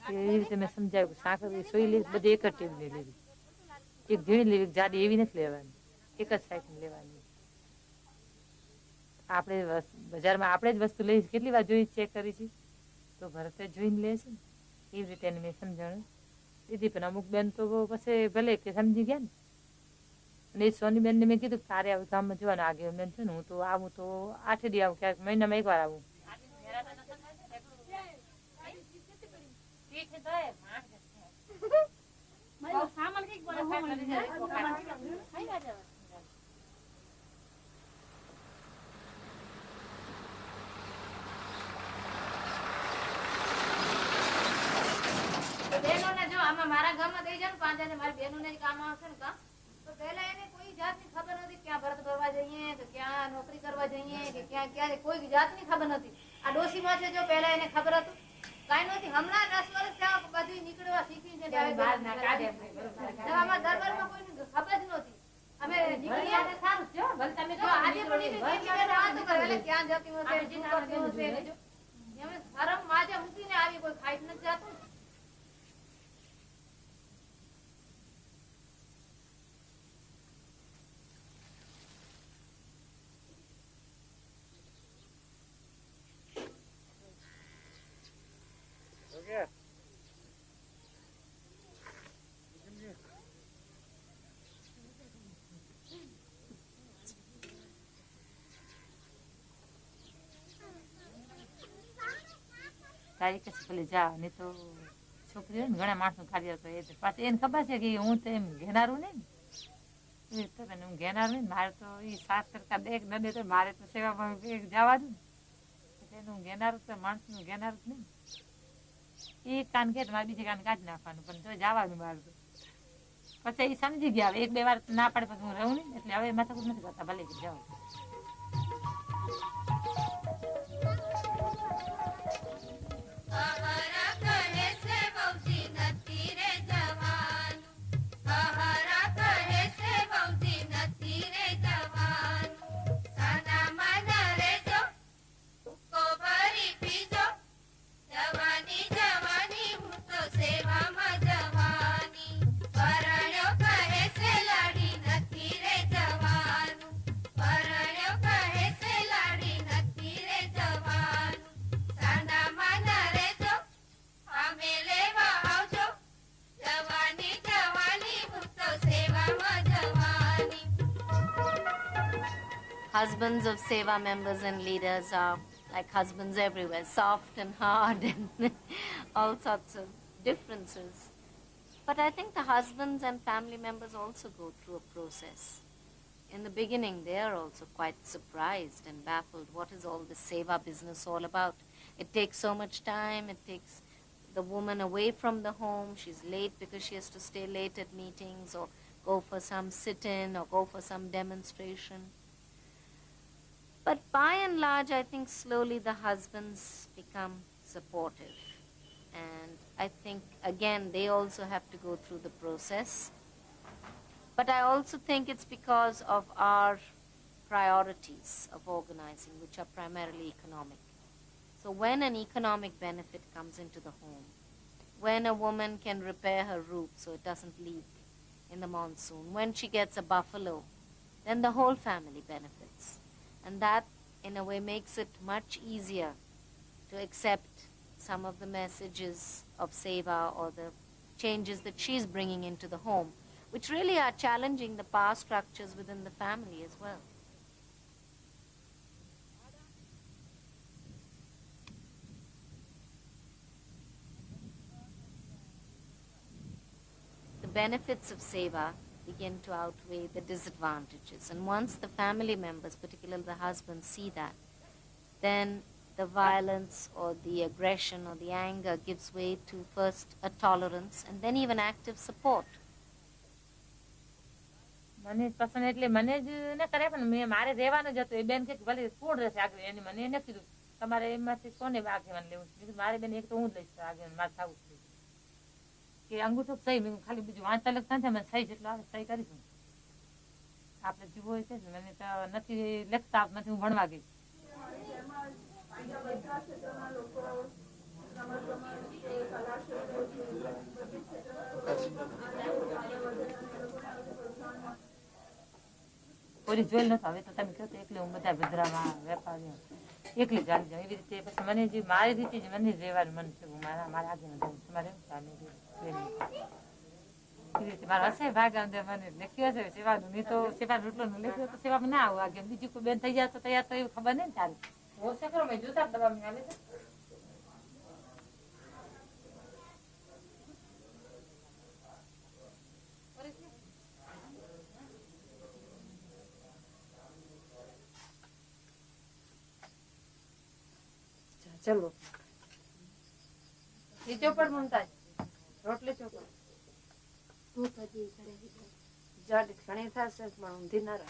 એવી રીતે મેં સમજાવ્યું કે સાકર સોઈ લે બધી એક જ ટેબની લેવી, એક ઝીણી લેવી, એક જાડી એવી નથી લેવાની, એક જ સાઈઝની લેવાની. આપણે બજારમાં આપણે જ વસ્તુ લઈ કેટલી વાર જોઈ ચેક કરી છે, તો ભરતે જોઈને લે છે ને, એવી રીતે એને મેં સમજાણું દીધી. પણ અમુક બેન તો પછી ભલે કે સમજી ગયા ને. અને એ સોની બેનને મેં કીધું કે તારે આવું ગામમાં જવાનું આગે બેન છે ને, હું તો આવું તો 8 દી આવું, ક્યાંક મહિનામાં એકવાર આવું. મારા ગામમાં થઈ જાય ને 5 જણ મારી બહેનોને કામ આવશે ને કામ, તો પહેલા એને કોઈ જાતની ખબર નથી ક્યાં ભરત ભરવા જઈએ, કે ક્યાં નોકરી કરવા જઈએ, કે ક્યાં ક્યારે કોઈ જાતની ખબર નથી. આ ડોસીમાં છે જો પહેલા એને ખબર હતું કાંઈ નહોતી. હમણાં 10 વર્ષ થયા બધું નીકળવા શીખી છે. અમારા દરબારમાં કોઈને ખબર જ નહોતી. અમે નીકળીએ ને સારું છે ભલે તમે જો આજે પણ વાતો કરે એટલે ક્યાં જતી હશે, શું કરતી હશે, જો એમને શરમ માજે મૂકીને આવી, કોઈ ખાઈ નથી જતું. તારી કે પેલે જા નહીં તો છોકરી હોય ને ઘણા માણસનું કાર્ય તો એ પાછું એને ખબર છે કે હું તો એમ ઘેનારું નહીં ને હું ઘેનારું નહીં મારે તો એ સાસ કરતા બે ન દે તો મારે તો સેવામાં જવા દઉં એટલે એનું ઘેનારું તો માણસનું ઘેનારું જ નહીં એ કાન કે મારે બીજે કાન કાઢી નાખવાનું પણ તો જવાનું બહાર તો પછી એ સમજી ગયા હવે 1-2 વાર ના પડે પછી હું રહું નહીં એટલે હવે માથાકૂટ નથી કરતા ભલે જાઓ Husbands of SEWA members and leaders are like husbands everywhere, soft and hard and all sorts of differences. But I think the husbands and family members also go through a process. In the beginning, they are also quite surprised and baffled. What is all this SEWA business all about? It takes so much time. It takes the woman away from the home. She's late because she has to stay late at meetings or go for some sit-in or go for some demonstration. But by and large, I think slowly the husbands become supportive. And I think, again, they also have to go through the process. But I also think it's because of our priorities of organizing, which are primarily economic. So when an economic benefit comes into the home, when a woman can repair her roof so it doesn't leak in the monsoon, when she gets a buffalo, then the whole family benefits. And that, in a way, makes it much easier to accept some of the messages of SEWA or the changes that she's bringing into the home, which really are challenging the power structures within the family as well. The benefits of SEWA begin to outweigh the disadvantages. And once the family members, particularly the husbands, see that, then the violence or the aggression or the anger gives way to first a tolerance and then even active support. મને પસંદ એટલે મને જ ન કરે પણ મારે રહેવાનું જ હતું એ બેન કે ભલે કોણ રહેશે આગળ એને મને એને કીધું તમારે એમાંથી કોને આગેવાન લેવું છે મારે બેન એક તો હું જ લઈશ આગેવાન મારે થવું છે કે અંગૂઠો સહી મેં ખાલી બીજું વાંચતા લખતા નથી મને સહી જેટલું આવે સહી કરીશું આપણે જીવો હોય છે મને તો નથી લખતા નથી હું ભણવા ગઈ પોલીસ જોયેલ નતો હવે તો તમે કહો તો એકલી હું બધા ભદ્રામાં વેપારી એકલી ચાલી જાઉં એવી રીતે પછી મને જે મારી રીતે જ મને રહેવાનું મન છે મારા આગળ જવું તમારે એમ ચાલે એવી રીતે મારા હશે ભાગ અંદર મને લખ્યું હશે સેવાનું નહીં તો સેવા રોટલોનું લખ્યું તો સેવામાં ના આવું આગળ બીજી કોઈ બેન થઈ જાય તો તૈયાર તો એવું ખબર નહીં ચાલે હોશે ખરો મેં જોતા દવામાં આવે છે ચલો એ ચોપડ મુમતાજ રોટલી ચોપડ હું કદી કરે જાડી ઘણી થશે પણ ઊંધી ના રહે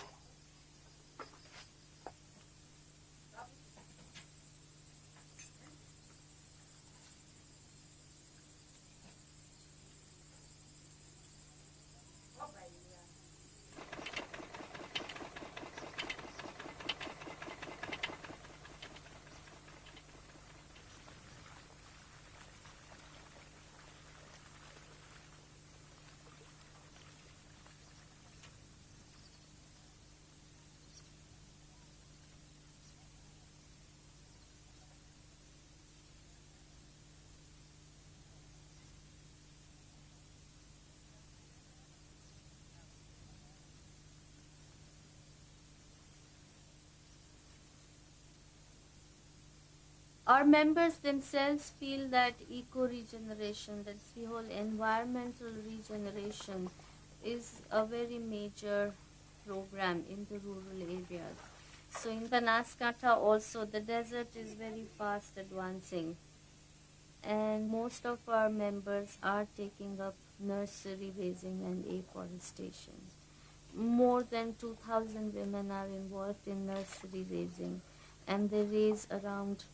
Our members themselves feel that eco-regeneration, that's the whole environmental regeneration, is a very major program in the rural areas. So in Banaskantha also, the desert is very fast advancing. And most of our members are taking up nursery raising and afforestation. More than 2,000 women are involved in nursery raising, and they raise around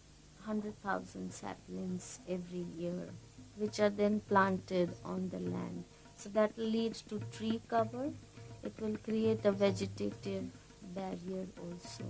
100,000 saplings every year, which are then planted on the land. So that will lead to tree cover. It will create a vegetative barrier also.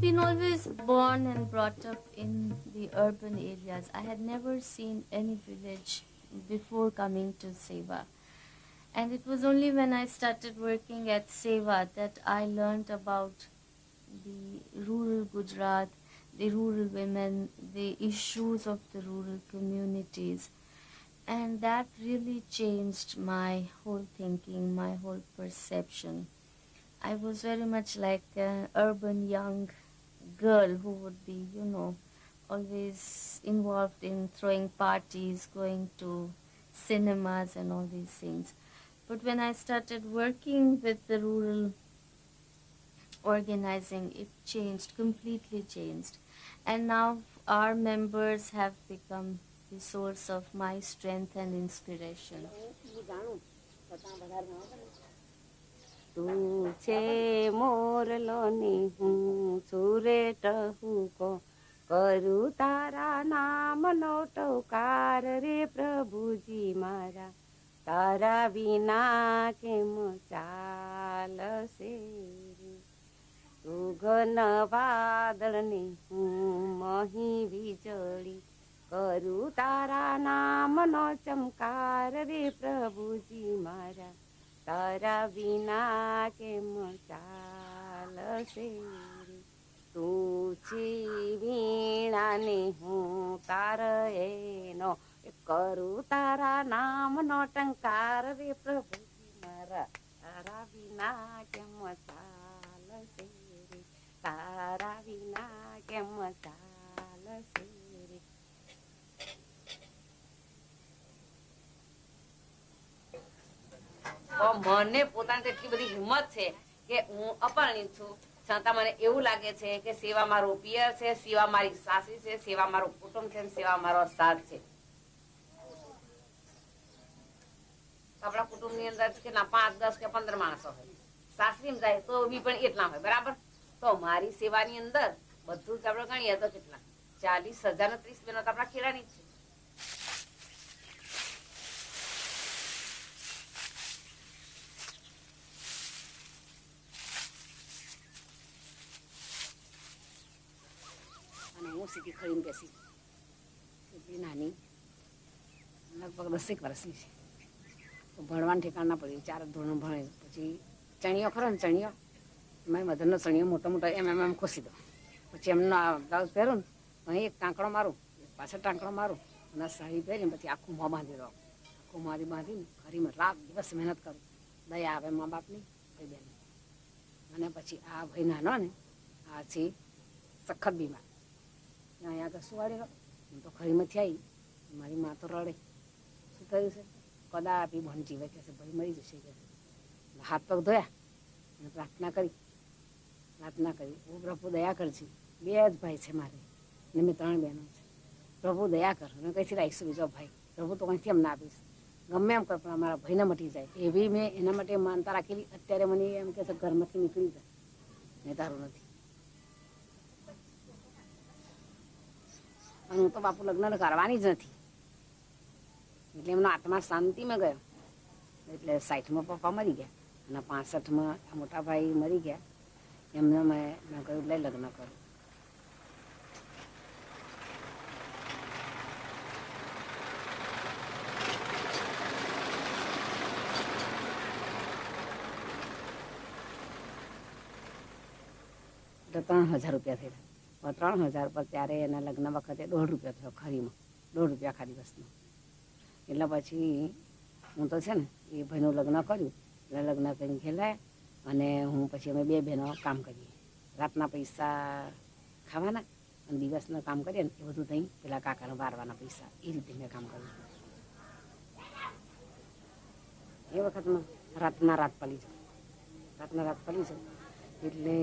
Been always born and brought up in the urban areas. I had never seen any village before coming to SEWA. And it was only when I started working at SEWA that I learned about the rural Gujarat, the rural women, the issues of the rural communities. And that really changed my whole thinking, my whole perception. I was very much like an urban young girl who would be, always involved in throwing parties, going to cinemas and all these things. But when I started working with the rural organizing, it changed, completely changed. And now our members have become the source of my strength and inspiration. તું છે મોરલોની હું સુરે ટહુકો કરું તારા નામનો ટોકાર રે પ્રભુજી મારા તારા વિના કેમ ચાલશે તું ઘન વાદળની હું મહી વીજળી કરું તારા નામનો ચમકાર રે પ્રભુજી મારા તારા વિના કેમ ચાલશે તું છી વીણાને હું તાર એનો કરું તારા નામનો ટંકાર રે પ્રભુજી મારા તારા વિના કેમ ચાલશે રે તારા વિના કેમ ચાલશે રે મને પોતાની તો એટલી બધી હિંમત છે કે હું અપરિણિત છું છતાં મને એવું લાગે છે કે સેવા મારો પિયર છે, સેવા મારી સાસરી છે, સેવા મારું કુટુંબ છે, સેવા મારો સાથ છે. આપણા કુટુંબની અંદર કેટલા 5, 10 કે 15 માણસો હોય, સાસરીમાં જાય તો બી પણ એટલા હોય, બરાબર. તો મારી સેવાની અંદર બધું જ આપણે ગણીએ તો કેટલા 40,000 ને 30 બહેનો તો આપણા ખેડાની જ છે. હું સીધી ખરીને બેસી એટલી નાની લગભગ 10 વર્ષની છે. તો ભણવાનું ઠેકાણ ના પડ્યું, 4 ધોરણ ભણે. પછી ચણિયો ખરો ને ચણિયો, એમાં મધરનો ચણિયો મોટો મોટો એમ ખોસી દો. પછી એમનો બ્લાઉઝ પહેરું ને અહીં એક ટાંકડો મારું, પાછળ ટાંકડો મારું અને સાડી પહેરીને પછી આખું મોં બાંધી દઉં. આખું બાંધીને ખરીમાં રાત દિવસ મહેનત કરું. દયા આવે મા બાપની, ભાઈ બહેનની. અને પછી આ ભાઈ નાનો ને આ છે સખત બીમાર, અહીંયા આગળ સુવાડેલો. હું તો ખરીમાંથી આવી, મારી મા તો રડે. શું થયું છે? કદાપી બહન જીવે કે છે, ભાઈ મરી જશે કે. હાથ પગ ધોયા અને પ્રાર્થના કરી. હું પ્રભુ દયા કરજી. 2 જ ભાઈ છે મારે ને મેં 3 બહેનો છે. પ્રભુ દયા કર, અને કઈથી રાખીશું બીજો ભાઈ? પ્રભુ તો કંઈથી એમ ના આપીશ, ગમે એમ કર પણ અમારા ભાઈને મટી જાય એવી મેં એના માટે માનતા રાખેલી. અત્યારે મને એમ કે છે ઘરમાંથી નીકળી જાય, મેં તારું નથી. અને હું તો બાપુ લગ્ન કરવાની જ નથી. એટલે એમનો આત્મા શાંતિમાં ગયો. એટલે 60માં પપ્પા મરી ગયા અને 65માં મોટા ભાઈ મરી ગયા. એમને મેં કહ્યું લઈ લગ્ન કરું. તો 3000 રૂપિયા થયેલા. 3000 પર ત્યારે એના લગ્ન વખતે 1.5 રૂપિયા થયો ખરીમાં, 1.5 રૂપિયા ખાલી બસમાં. એટલે પછી હું તો છે ને એ ભાઈનું લગ્ન કર્યું. એટલે લગ્ન કરીને ખેલાયા અને હું પછી અમે 2 બહેનો કામ કરીએ. રાતના પૈસા ખાવાના અને દિવસના કામ કરીએ ને એ બધું ત્યાં પેલા કાકાને વારવાના પૈસા, એ રીતે મેં કામ કર્યું. એ વખતમાં રાત પલી જાઉં. એટલે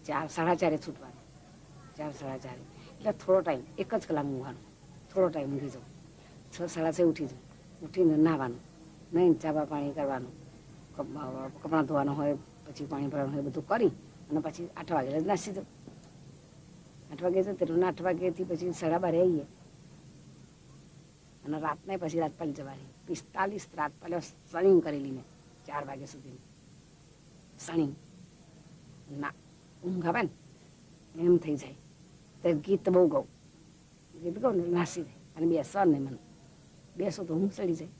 4 સાડા 4 છૂટવાનું. 4 સાડા 4 એટલે થોડો ટાઈમ, 1 જ કલાક ઊંઘવાનું. થોડો ટાઈમ ઊંઘી જાઉં. 6 સાડા 6 ઉઠી જાઉં. ઉઠીને નાહવાનું, નહીં ચા પાણી કરવાનું, કપડાં ધોવાનું હોય, પછી પાણી ભરવાનું હોય, બધું કરી અને પછી 8 વાગે જ નાસી જાઉં. 8 વાગે જતો એટલે 8 વાગ્યાથી પછી 12:30 આવીએ અને રાતને પછી રાત પાલી જવાની. 45 રાત પાલ્યો સણિંગ કરેલી મેં 4 વાગ્યા સુધી. સણિંગ ના ઊંઘ આવે ને એમ થઈ જાય. તો ગીત બહુ ગાઉં. ગીત ગાઉં ને નાસી જાય અને બેસવા ને મને બેસો તો ઊંઘ ચડી જાય.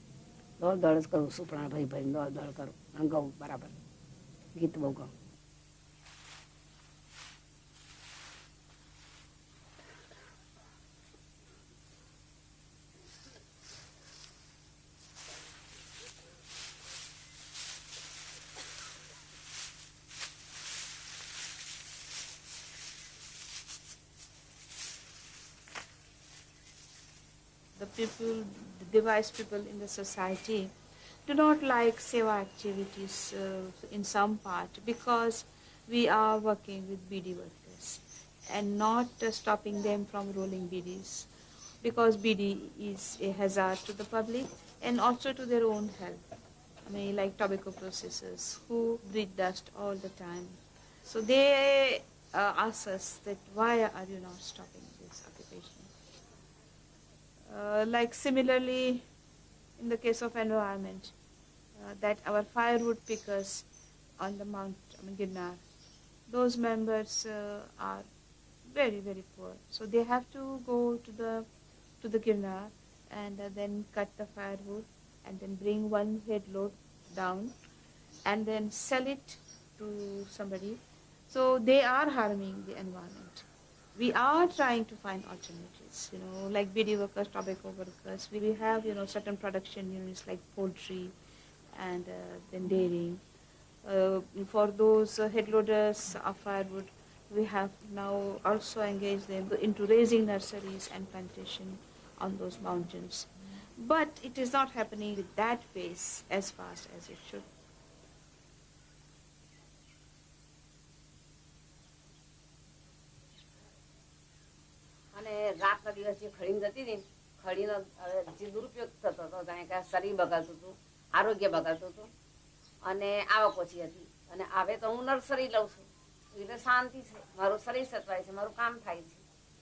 દોડ જ કરું, સુપડા ભરીને દોડ કરું અને ગાઉં બરાબર. ગીત બહુ ગાઉં. The devised people in the society do not like SEWA activities in some part because we are working with BD workers and not stopping them from rolling BDs, because BD is a hazard to the public and also to their own health. I mean, like tobacco processors who breathe dust all the time. So they ask us that why are you not stopping this occupation? Like similarly, in the case of environment, that our firewood pickers on the Girnar, those members are very, very poor. So they have to go to the Girnar and then cut the firewood and then bring one head load down and then sell it to somebody. So they are harming the environment. We are trying to find alternatives, like BD workers, tobacco workers. We have, certain production units like poultry and then dairying. For those head loaders of firewood, we have now also engaged them into raising nurseries and plantation on those mountains. But it is not happening with that pace as fast as it should. રાતના દિવસ જે ખડીને જતી હતી, ખડીનો જે દુરુપયોગ થતો હતો, જાણે કે શરીર બગાડતું હતું, આરોગ્ય બગાડતું હતું અને આવક ઓછી હતી. અને હવે તો હું નર્સરી લઉં છું એટલે શાંતિ છે, મારું શરીર સચવાય છે, મારું કામ થાય છે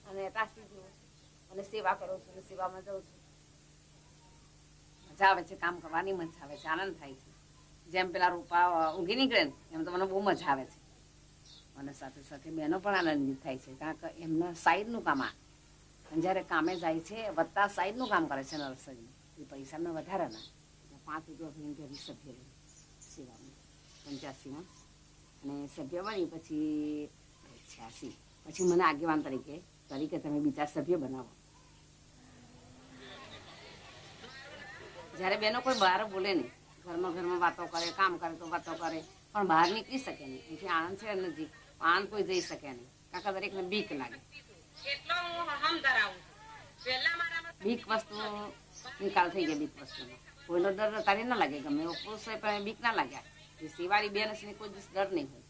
અને તાસી જવું છું અને સેવા કરું છું અને સેવામાં જાઉં છું. મજા આવે છે, કામ કરવાની મજા આવે છે, આનંદ થાય છે. જેમ પેલા રૂપા ઊંઘી નીકળે ને એમ તો મને બહુ મજા આવે છે. અને સાથે સાથે બહેનો પણ આનંદિત થાય છે, કારણ કે એમના સાઈડનું કામ આ જ્યારે કામે જાય છે વત્તા સાઈડનું કામ કરે છે નર્સરી, એ પૈસાને વધારે ના 5 રૂપિયા ભરી સભ્ય લઈ સેવામાં 85માં અને સભ્ય બની પછી 86 પછી મને આગેવાન તરીકે તમે બીજા સભ્ય બનાવો. જ્યારે બહેનો કોઈ બહાર બોલે નહીં, ઘરમાં વાતો કરે, કામ કરે તો વાતો કરે, પણ બહાર નીકળી શકે નહીં. એથી આણંદ છે નજીક, આણંદ કોઈ જઈ શકે નહીં, કાકા દરેકને બીક લાગે. બીક વસ્તુ નિકાલ થઈ ગયા. બીક વસ્તુનો કોઈનો ડર તારી ના લાગે, ગમે એવો પુરુષ હોય પણ બીક ના લાગ્યા. એ સિવાળી બેન છે કોઈ દિવસ ડર નહીં હોય.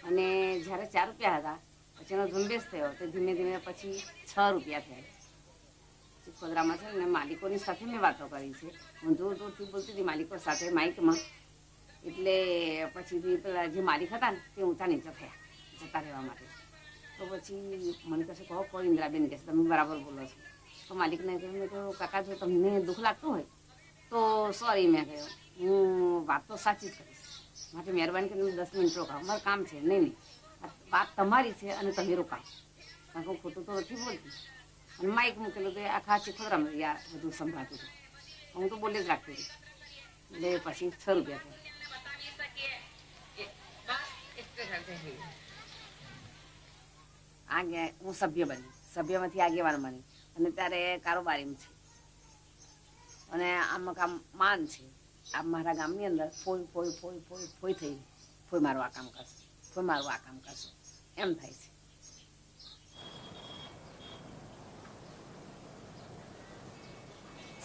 અને જ્યારે 4 રૂપિયા હતા પછી એનો ઝુંબેશ થયો તો ધીમે ધીમે પછી 6 રૂપિયા થયા. ખોદરામાં છે ને માલિકોની સાથે મેં વાતો કરી છે, હું દૂર દૂરથી બોલતી હતી માલિકો સાથે માઇકમાં. એટલે પછીથી પેલા જે માલિક હતા ને તે ઊંચા નીચે થયા જતા રહેવા માટે. તો પછી મને કહેશે કહો ઇન્દ્રાબેન કહેશે તમે બરાબર બોલો છો. તો માલિકને કહ્યું મેં કહ્યું કાકા જો તમને દુઃખ લાગતું હોય તો સોરી મેં કહ્યું હું વાત તો સાચી જ કરીશ માટે મહેરબાની કરીને 10 મિનિટ રોકાવ મારું કામ છે. નહીં વાત તમારી છે અને તમે રોકાવ કારણ કે હું ખોટું તો નથી બોલતી. અને માઇક મૂકેલું તો આખા ચીખોદરામાં યાર બધું સંભળાતું હતું. હું તો બોલે જ રાખતી હતી. એટલે પછી 6 રૂપિયા આગે હું સભ્ય બની સભ્યમાંથી આગેવાન બની અને ત્યારે કારોબારીમાં છે અને આમાં કામ માન છે. આ મારા ગામની અંદર ફોઈ થઈ ફોઈ મારું આ કામ કરશે ફોઈ મારું આ કામ કરશે એમ થાય છે.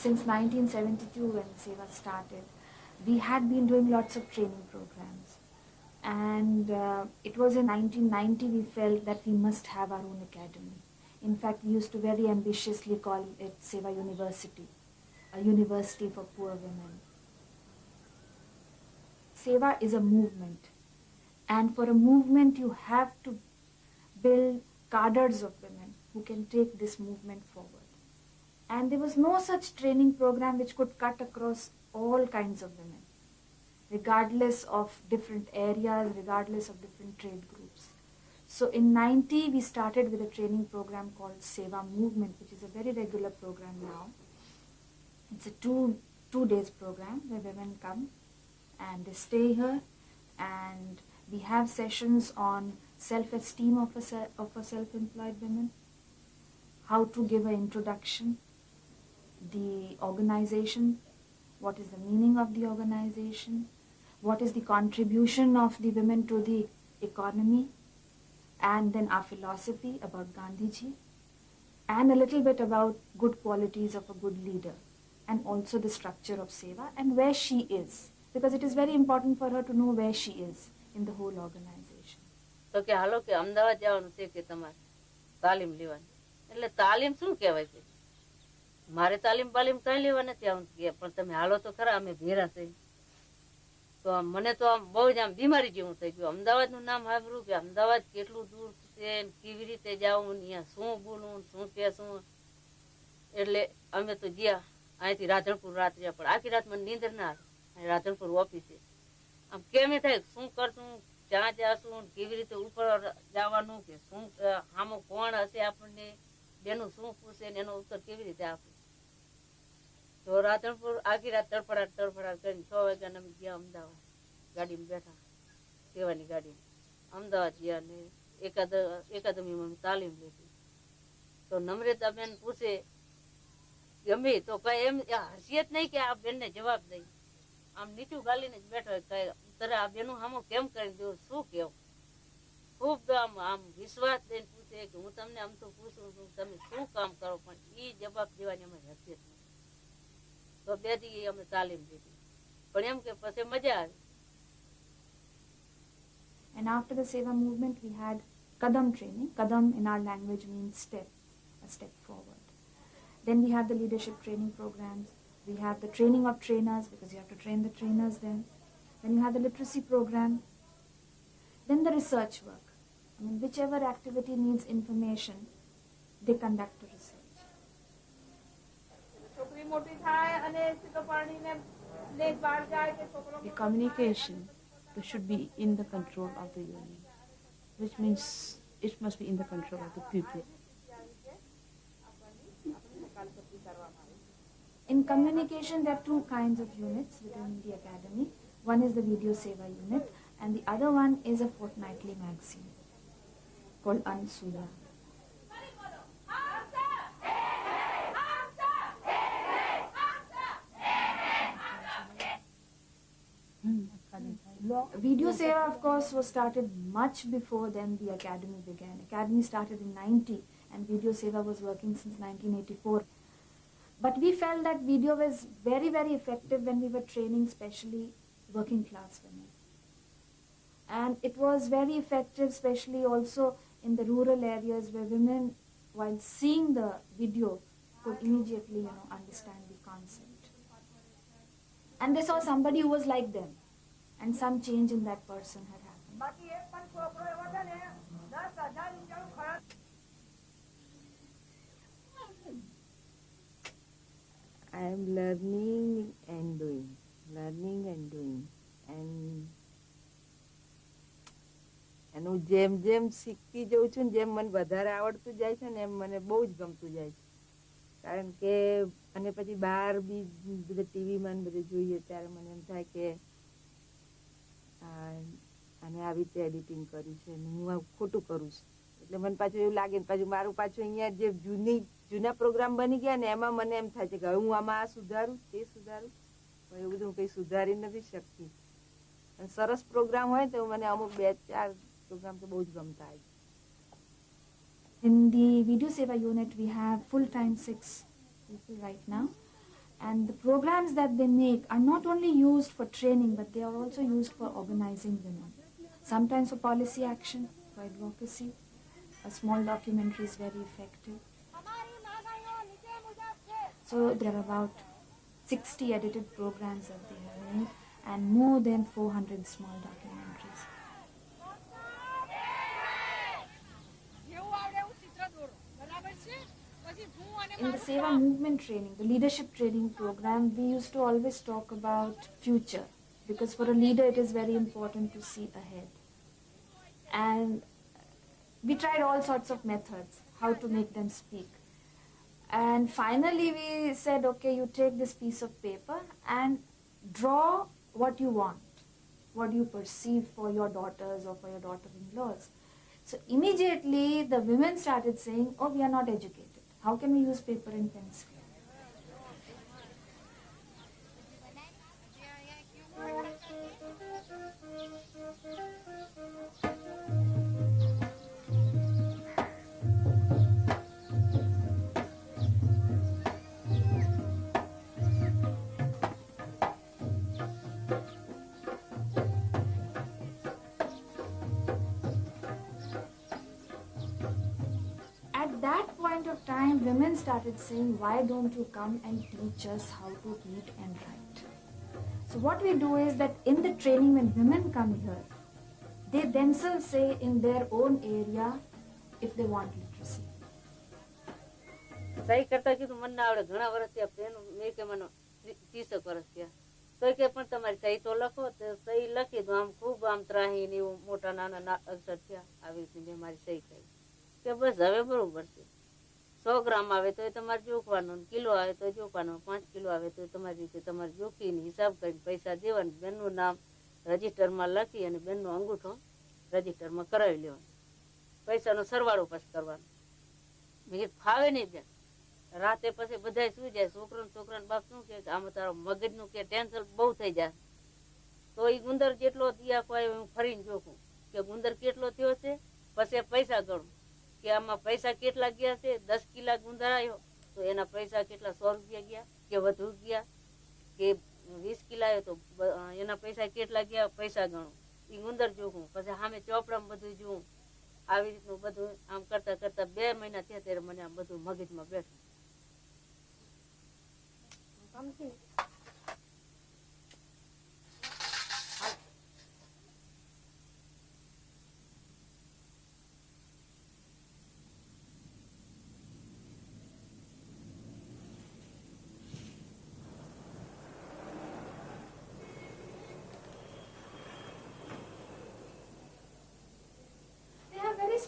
Since 1972 when SEWA started, we had been doing lots of training programs. And it was in 1990 we felt that we must have our own academy. In fact, we used to very ambitiously call it SEWA University, a university for poor women. SEWA is a movement. And for a movement, you have to build cadres of women who can take this movement forward. And there was no such training program which could cut across all kinds of women, regardless of different areas, regardless of different trade groups. So in 90, we started with a training program called SEWA Movement, which is a very regular program now. It's a two days program where women come and they stay here, and we have sessions on self-esteem of a self-employed women, how to give an introduction, the organization, what is the meaning of the organization, what is the contribution of the women to the economy, and then our philosophy about Gandhiji, and a little bit about good qualities of a good leader, and also the structure of SEWA and where she is, because it is very important for her to know where she is in the whole organization. તો કે હાલો કે અમદાવાદ જવાનું છે કે તમારે તાલીમ લેવાની. એટલે તાલીમ શું કહેવાય છે? મારે તાલીમ કઈ લેવા નથી આવતી, પણ તમે હાલો તો ખરા, અમે ભેરા થઈ. તો મને તો આમ બહુ જ આમ બીમારી જેવું થઈ ગયું. અમદાવાદનું નામ સાંભળ્યું કે અમદાવાદ કેટલું દૂર છે, કેવી રીતે જવું, અહીંયા શું બોલવું, શું કહેશું. એટલે અમે તો ગયા અહીંથી રાધનપુર રાત રહ્યા, પણ આખી રાત મને નીંદર ના આવે. રાધનપુર ઓફિસે આમ કેમ થાય શું કરશું, ક્યાં જશું, કેવી રીતે ઉપર જવાનું, કે શું આમાં કોણ હશે આપણને, બેનું શું પૂછે ને એનો ઉત્તર કેવી રીતે આપે. તો રાધનપુર આખી રાત તડફડાટ કરીને 6 વાગ્યા અમે ગયા અમદાવાદ. ગાડીમાં બેઠા, સેવાની ગાડીમાં અમદાવાદ ગયા ને એકાદમીમાં તાલીમ લીધી. તો નમ્રતાબેન પૂછે ગમે તો કઈ એમ હસીએ જ નહીં કે આ બેનને જવાબ દઈ, આમ નીચું ગાલીને જ બેઠો કઈ તારે આ બેનું સામો કેમ કરી દેવું, શું કેવું. ખૂબ આમ વિશ્વાસ દઈને પૂછે કે હું તમને આમ તો પૂછું છું તમે શું કામ કરો, પણ એ જવાબ દેવાની અમે હસીએ જ નહીં. તો 2 દી અમે તાલીમ લીધી, પણ એમ કે પછી મજા આવી. And after the SEWA movement, we had Kadam training. Kadam in our language means step, a step forward. Then we have the leadership training programs. We have the training of trainers, because you have to train the trainers then. Then you have the literacy program. Then the research work. I mean, whichever activity needs information, they conduct a research. The communication should be in the control of the union, which means it must be in the control of the people. In communication, there are 2 kinds of units within the academy. One is the Video SEWA unit, and the other one is a fortnightly magazine called Ansuya. Video SEWA, of course, was started much before then the academy began. Academy started in 90 and Video SEWA was working since 1984. But we felt that video was very, very effective when we were training especially working class women. And it was very effective especially also in the rural areas where women, while seeing the video, could immediately, understand the concept. And they saw somebody who was like them. And some change in that person had happened. I am learning and doing. And હું જેમ જેમ શીખતી જઉં છું જેમ મને વધારે આવડતું જાય છે ને એમ મને બહુ જ ગમતું જાય છે કારણ કે અને પછી બહાર બી બધે ટીવીમાં બધે જોઈએ ત્યારે મને એમ થાય કે અને આવી રીતે એડિટિંગ કર્યું છે હું આ ખોટું કરું છું એટલે મને પાછું એવું લાગે પાછું મારું પાછું અહીંયા જે જૂના પ્રોગ્રામ બની ગયા ને એમાં મને એમ થાય છે કે હવે હું આમાં આ સુધારું તે સુધારું પણ એવું બધું હું કંઈ સુધારી નથી શકતી અને સરસ પ્રોગ્રામ હોય તો મને અમુક 2-4 પ્રોગ્રામ તો બહુ જ ગમતા હોય. In the Video Seva unit, we have full-time 6 people right now. And the programs that they make are not only used for training, but they are also used for organizing women. Sometimes for policy action, for advocacy. A small documentary is very effective. So there are about 60 edited programs that they have made and more than 400 small documentaries. In the Seva movement training, the leadership training program, we used to always talk about future because for a leader it is very important to see ahead. And we tried all sorts of methods, how to make them speak. And finally we said, okay, you take this piece of paper and draw what you want, what you perceive for your daughters or for your daughter-in-laws. So immediately the women started saying, oh, we are not educated. How can we use paper and pencil? At that point of time, women started saying, why don't you come and teach us how to read and write? So what we do is that in the training when women come here, they themselves say in their own area if they want literacy. સહી કરતા કીધું મને ના આવડે ઘણા વર્ષ થયા એનું મેં કે મને 30 વર્ષ થયા તો કે પણ તમારી સહી તો લખો તો સહી લખી દો આમ ખૂબ આમ ત્રાહી ને એવું મોટા નાના અક્ષર થયા આવી રીતે મેં મારી સહી કરી કે બસ હવે બરોબર છે 100 ગ્રામ આવે તો તમારે જોખવાનું કિલો આવે તો જોખવાનું 5 કિલો આવે તો તમારી રીતે તમારે જોખીને હિસાબ કરીને પૈસા દેવાનું બેનનું નામ રજિસ્ટરમાં લખી અને બેનનો અંગૂઠો રજિસ્ટરમાં કરાવી લેવાનો પૈસાનો સરવાળો પાછો કરવાનો મેં ફાવે નહીં બેન રાતે પછી બધા સુઈ જાય છોકરાને બાપ શું કે આમાં તારો મગજનું કે ટેન્શન બહુ થઈ જાય તો એ ગુંદર જેટલો દિયા કોઈ હું ફરીને જોખું કે ગુંદર કેટલો થયો છે પછી પૈસા ગણું કે આમાં પૈસા કેટલા ગયા છે 10 કિલા ગુંદર આવ્યો તો એના પૈસા કેટલા 100 રૂપિયા ગયા કે વધુ ગયા કે 20 કિલા આવ્યો તો એના પૈસા કેટલા ગયા પૈસા ગણું એ ગુંદર જોખું પછી સામે ચોપડામાં બધું જોઉં આવી રીતનું બધું આમ કરતા કરતા 2 મહિના થયા ત્યારે મને આ બધું મગજમાં બેઠું.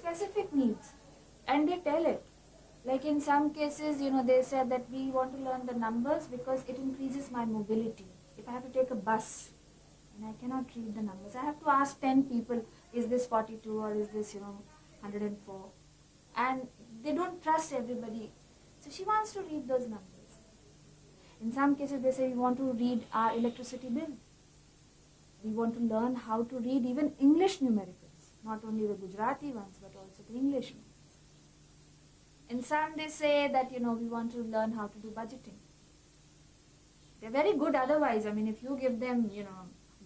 Specific needs and they tell it. Like in some cases, they said that we want to learn the numbers because it increases my mobility. If I have to take a bus and I cannot read the numbers, I have to ask 10 people, is this 42 or is this 104? And they don't trust everybody. So she wants to read those numbers. In some cases they say we want to read our electricity bill. We want to learn how to read even English numericals. Not only the Gujarati ones, but also the English ones. In some they say that, we want to learn how to do budgeting. They're very good otherwise. I mean, if you give them,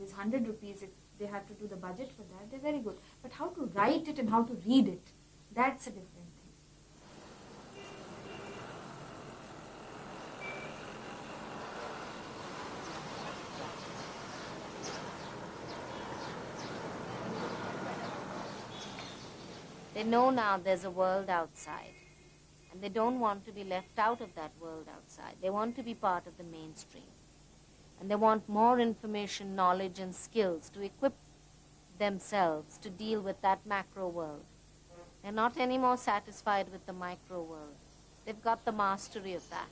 this 100 rupees, if they have to do the budget for that, they're very good. But how to write it and how to read it, that's a different thing. They know now there's a world outside And they don't want to be left out of that world outside. They want to be part of the mainstream. And they want more information, knowledge, and skills to equip themselves to deal with that macro world. They're not any more satisfied with the micro world. They've got the mastery of that.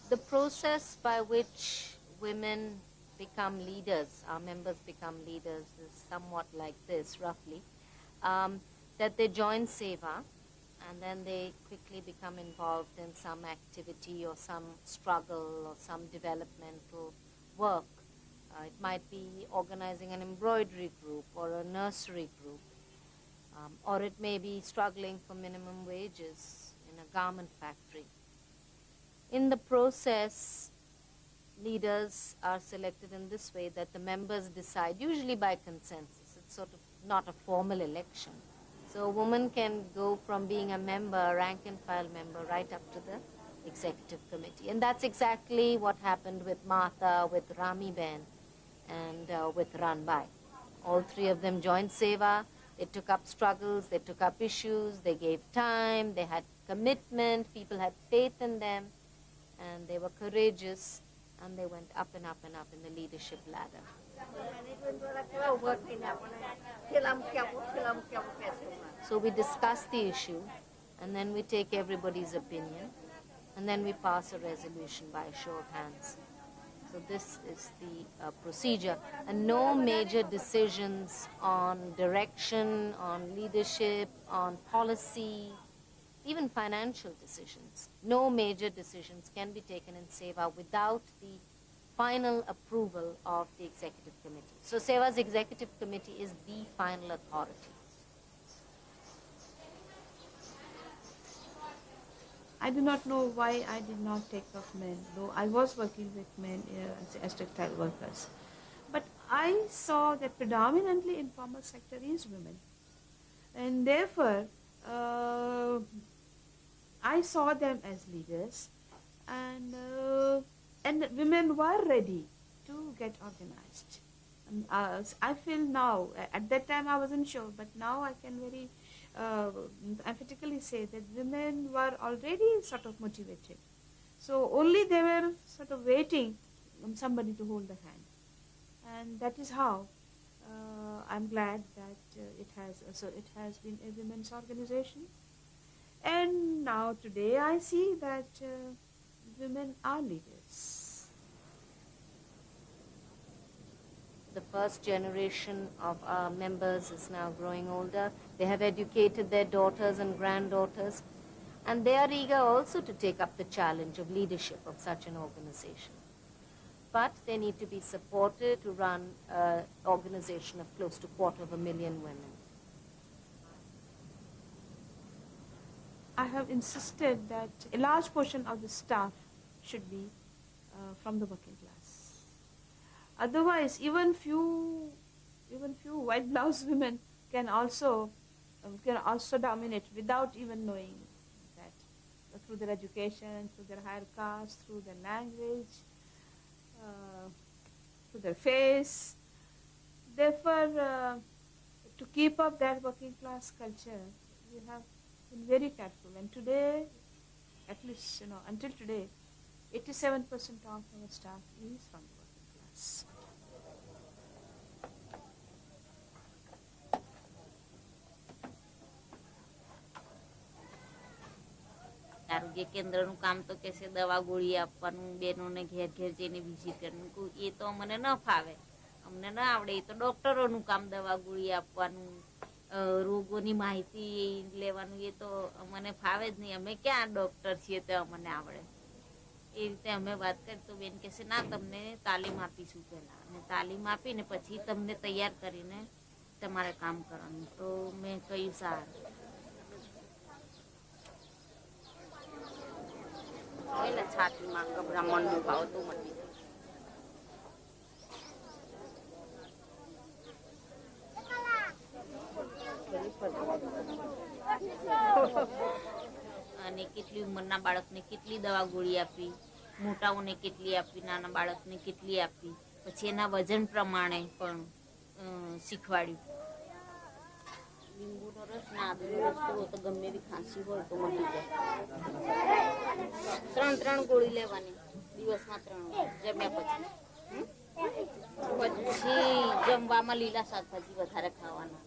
The process by which women become leaders, our members become leaders, is somewhat like this, roughly. That they join SEWA, and then they quickly become involved in some activity or some struggle or some developmental work. It might be organizing an embroidery group or a nursery group, or it may be struggling for minimum wages in a garment factory. In the process, leaders are selected in this way, that the members decide, usually by consensus. It's sort of not a formal election. So a woman can go from being a member, a rank and file member, right up to the executive committee. And that's exactly what happened with Martha, with Rami Ben, and with Ranbai. All three of them joined SEWA. They took up struggles, they took up issues, they gave time, they had commitment, people had faith in them, and they were courageous, and they went up and up and up in the leadership ladder. So we discuss the issue, and then we take everybody's opinion, and then we pass a resolution by a show of hands. So this is the procedure, and no major decisions on direction, on leadership, on policy, even financial decisions. No major decisions can be taken in SEWA without the final approval of the executive committee. So SEWA's executive committee is the final authority. I do not know why I did not take up men, though I was working with men as textile workers. But I saw that predominantly informal sector is women. And therefore, I saw them as leaders, and women were ready to get organized. And, I feel now, at that time I wasn't sure, but now I can very emphatically say that women were already sort of motivated. So only they were sort of waiting on somebody to hold the hand. And that is how I'm glad that it has been a women's organization. And now today I see that women are leaders. The first generation of our members is now growing older. They have educated their daughters and granddaughters, and they are eager also to take up the challenge of leadership of such an organization. But they need to be supported to run an organization of close to 250,000 women. I have insisted that a large portion of the staff should be from the working class. Otherwise, even few white blouse women can also dominate without even knowing that, through their education, through their higher caste, through their language, through their face. Therefore, to keep up that working class culture, we have been very careful. And today, at least until today, 87% of our staff is from the working class. આરોગ્ય કેન્દ્રનું કામ તો કે છે દવા ગોળી આપવાનું, બેનોને ઘેર ઘેર જઈને વિઝિટ કરવાનું, એ તો અમને ન ફાવે, અમને ન આવડે. એ તો ડોક્ટરોનું કામ દવા ગોળી આપવાનું, રોગોની માહિતી લેવાનું, એ તો અમને ફાવે જ નહીં. અમે ક્યાં ડોક્ટર છીએ તો અમને આવડે. એ રીતે અમે વાત કરી તો બેન કહેશે ના તમને તાલીમ આપીશું પહેલાં, અને તાલીમ આપીને પછી તમને તૈયાર કરીને તમારે કામ કરવાનું. તો મેં કહ્યું સારું. એટલે છાતીમાં ગભરા મનનું ભાવ તો મટી જાય. અને કેટલી ઉંમરના બાળકને કેટલી દવા ગોળી આપી, મોટાઓને કેટલી આપી, નાના બાળકને કેટલી આપી, પછી એના વજન પ્રમાણે પણ શીખવાડ્યું. લીંબુનો રસ ને આદુનો રસ કરવો તો ગમે એવી ખાંસી હોય તો મટી જાય. 3 ગોળી લેવાની દિવસમાં 3 જમ્યા પછી જમવામાં લીલા શાકભાજી વધારે ખાવાના.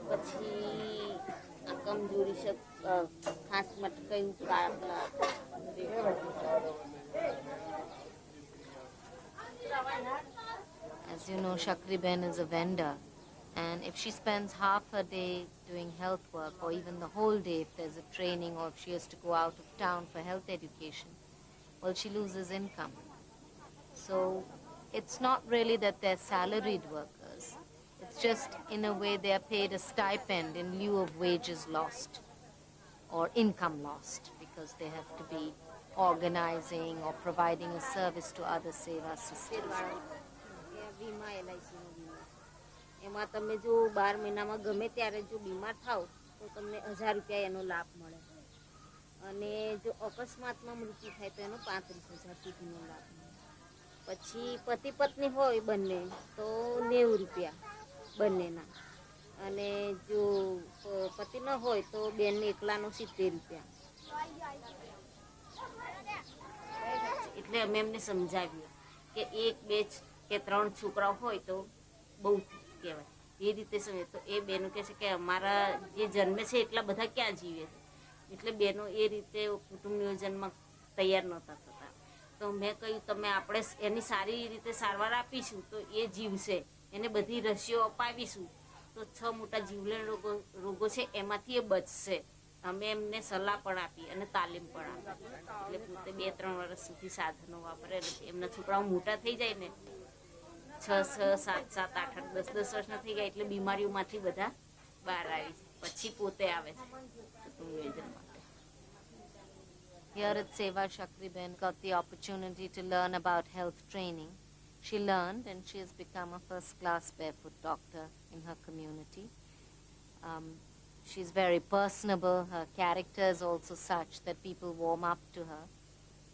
પછી આ કમજોરી છે ખાંસ મટકાયું કાપલા. As you know, Shakriben is a vendor, and if she spends half her day doing health work, or even the whole day if there's a training, or if she has to go out of town for health education, well, she loses income. So it's not really that they're salaried workers. It's just, in a way, they are paid a stipend in lieu of wages lost or income lost, because they have to be organizing or providing a service to other SEWA sisters. વીમા એલઆઈસીનો વીમા એમાં તમે જો 12 મહિનામાં ગમે ત્યારે જો બીમાર થાવ તો તમને 1000 રૂપિયા એનો લાભ મળે અને જો અકસ્માતમાં મૃત્યુ થાય તો એનો 35,000 સુધીનો લાભ મળે. પછી પતિ પત્ની હોય બંને તો 90 રૂપિયા બંનેના અને જો પતિ ન હોય તો બેનને એકલાનો 70 રૂપિયા. એટલે અમે એમને સમજાવ્યું કે 1, 2 કે 3 છોકરાઓ હોય તો બહુ કહેવાય એ રીતે સમજે. તો એ બેનો કહે છે કે અમારા જે જન્મે છે એટલા બધા ક્યાં જીવે છે. એટલે બેનો એ રીતે કુટુંબ નિયોજનમાં તૈયાર નહોતા થતા. તો મેં કહ્યું તમે આપણે એની સારી રીતે સારવાર આપીશું તો એ જીવશે, એને બધી રસીઓ અપાવીશું તો 6 મોટા જીવલેણ રોગો છે એમાંથી એ બચશે. અમે એમને સલાહ પણ આપી અને તાલીમ પણ આપી. એટલે પોતે 2-3 વર્ષ સુધી સાધનો વાપરે. એમના છોકરાઓ મોટા થઈ જાય ને 6, 7, 8, 10 વર્ષના થઈ ગયા એટલે બીમારીઓમાંથી બધા બહાર આવી પછી પોતે આવે છે કુટુંબ નિયોજન માટે. Here at SEWA, Shakriben got the opportunity to learn about health training. She learned and she has become a first-class barefoot doctor in her community. She's very personable. Her character is also such that people warm up to her.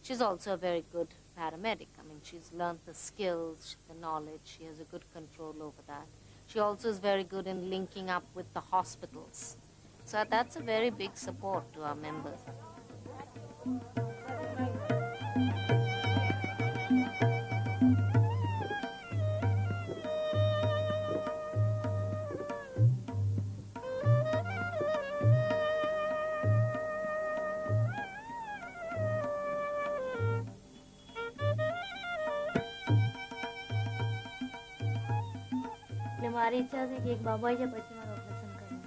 She's also a very good paramedic. I mean, she's learned the skills, the knowledge. She has a good control over that. She also is very good in linking up with the hospitals. So that's a very big support to our members. મારી ઈચ્છા છે કે એક બાબા છે પછી મારું operation કરવું.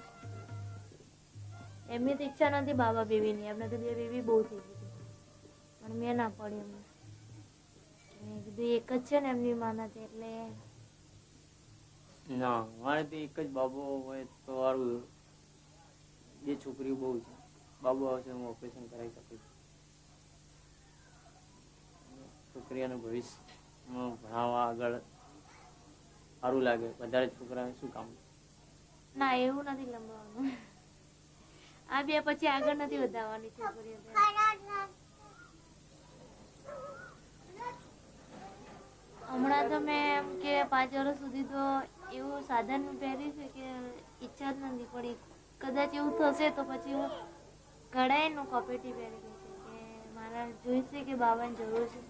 એમની તો ઈચ્છા નથી બાબા બેબીની. એમને તો 2 બેબી બહુ થઈ ગઈ પણ મેં ના પડી એમને. મેં કીધું એક જ છે ને એમની માના છે એટલે ના મારે તો એક જ બાબો હોય તો સારું. 2 છોકરીઓ બહુ છે. બાબો આવશે હું ઓપરેશન કરાવી શકું. છોકરીઓનું ભવિષ્યમાં ભણાવવા આગળ સારું લાગે. વધારે છોકરાને શું કામ? ના એવું નથી લંબાવવાનું. આ 2 પછી આગળ નથી વધારવાની છોકરીઓ. હમણાં તો મેં એમ કે 5 વર્ષ સુધી તો એવું સાધન પહેર્યું છે કે ઈચ્છા જ નથી પડી. કદાચ એવું થશે તો પછી હું કડાઈનું કપેટી પહેરી લઈશ કે મારા જોઈશે કે બાબાની જરૂર છે.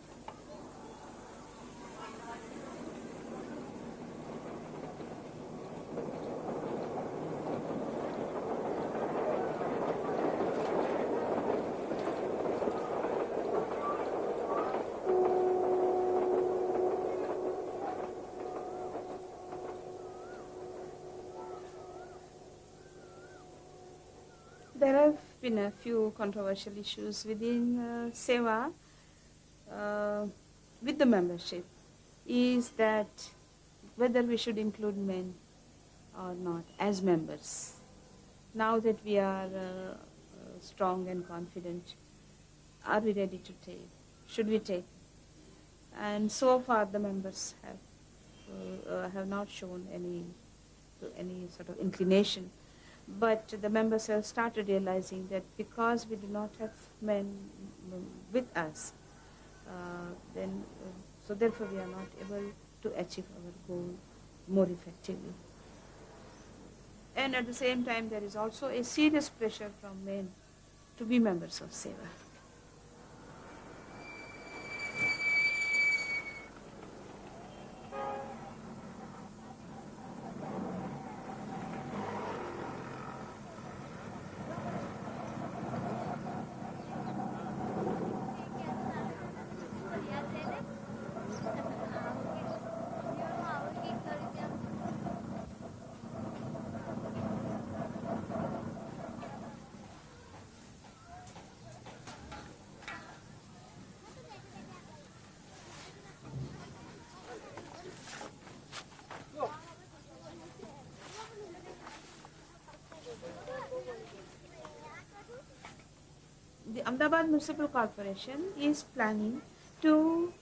There have been a few controversial issues within SEWA with the membership. Is that whether we should include men or not as members. Now that we are strong and confident, are we ready to take? Should we take? And so far the members have not shown any sort of inclination. But the members have started realizing that because we do not have men with us, so therefore we are not able to achieve our goal more effectively. And at the same time, there is also a serious pressure from men to be members of SEWA. The Ahmedabad Municipal Corporation is planning to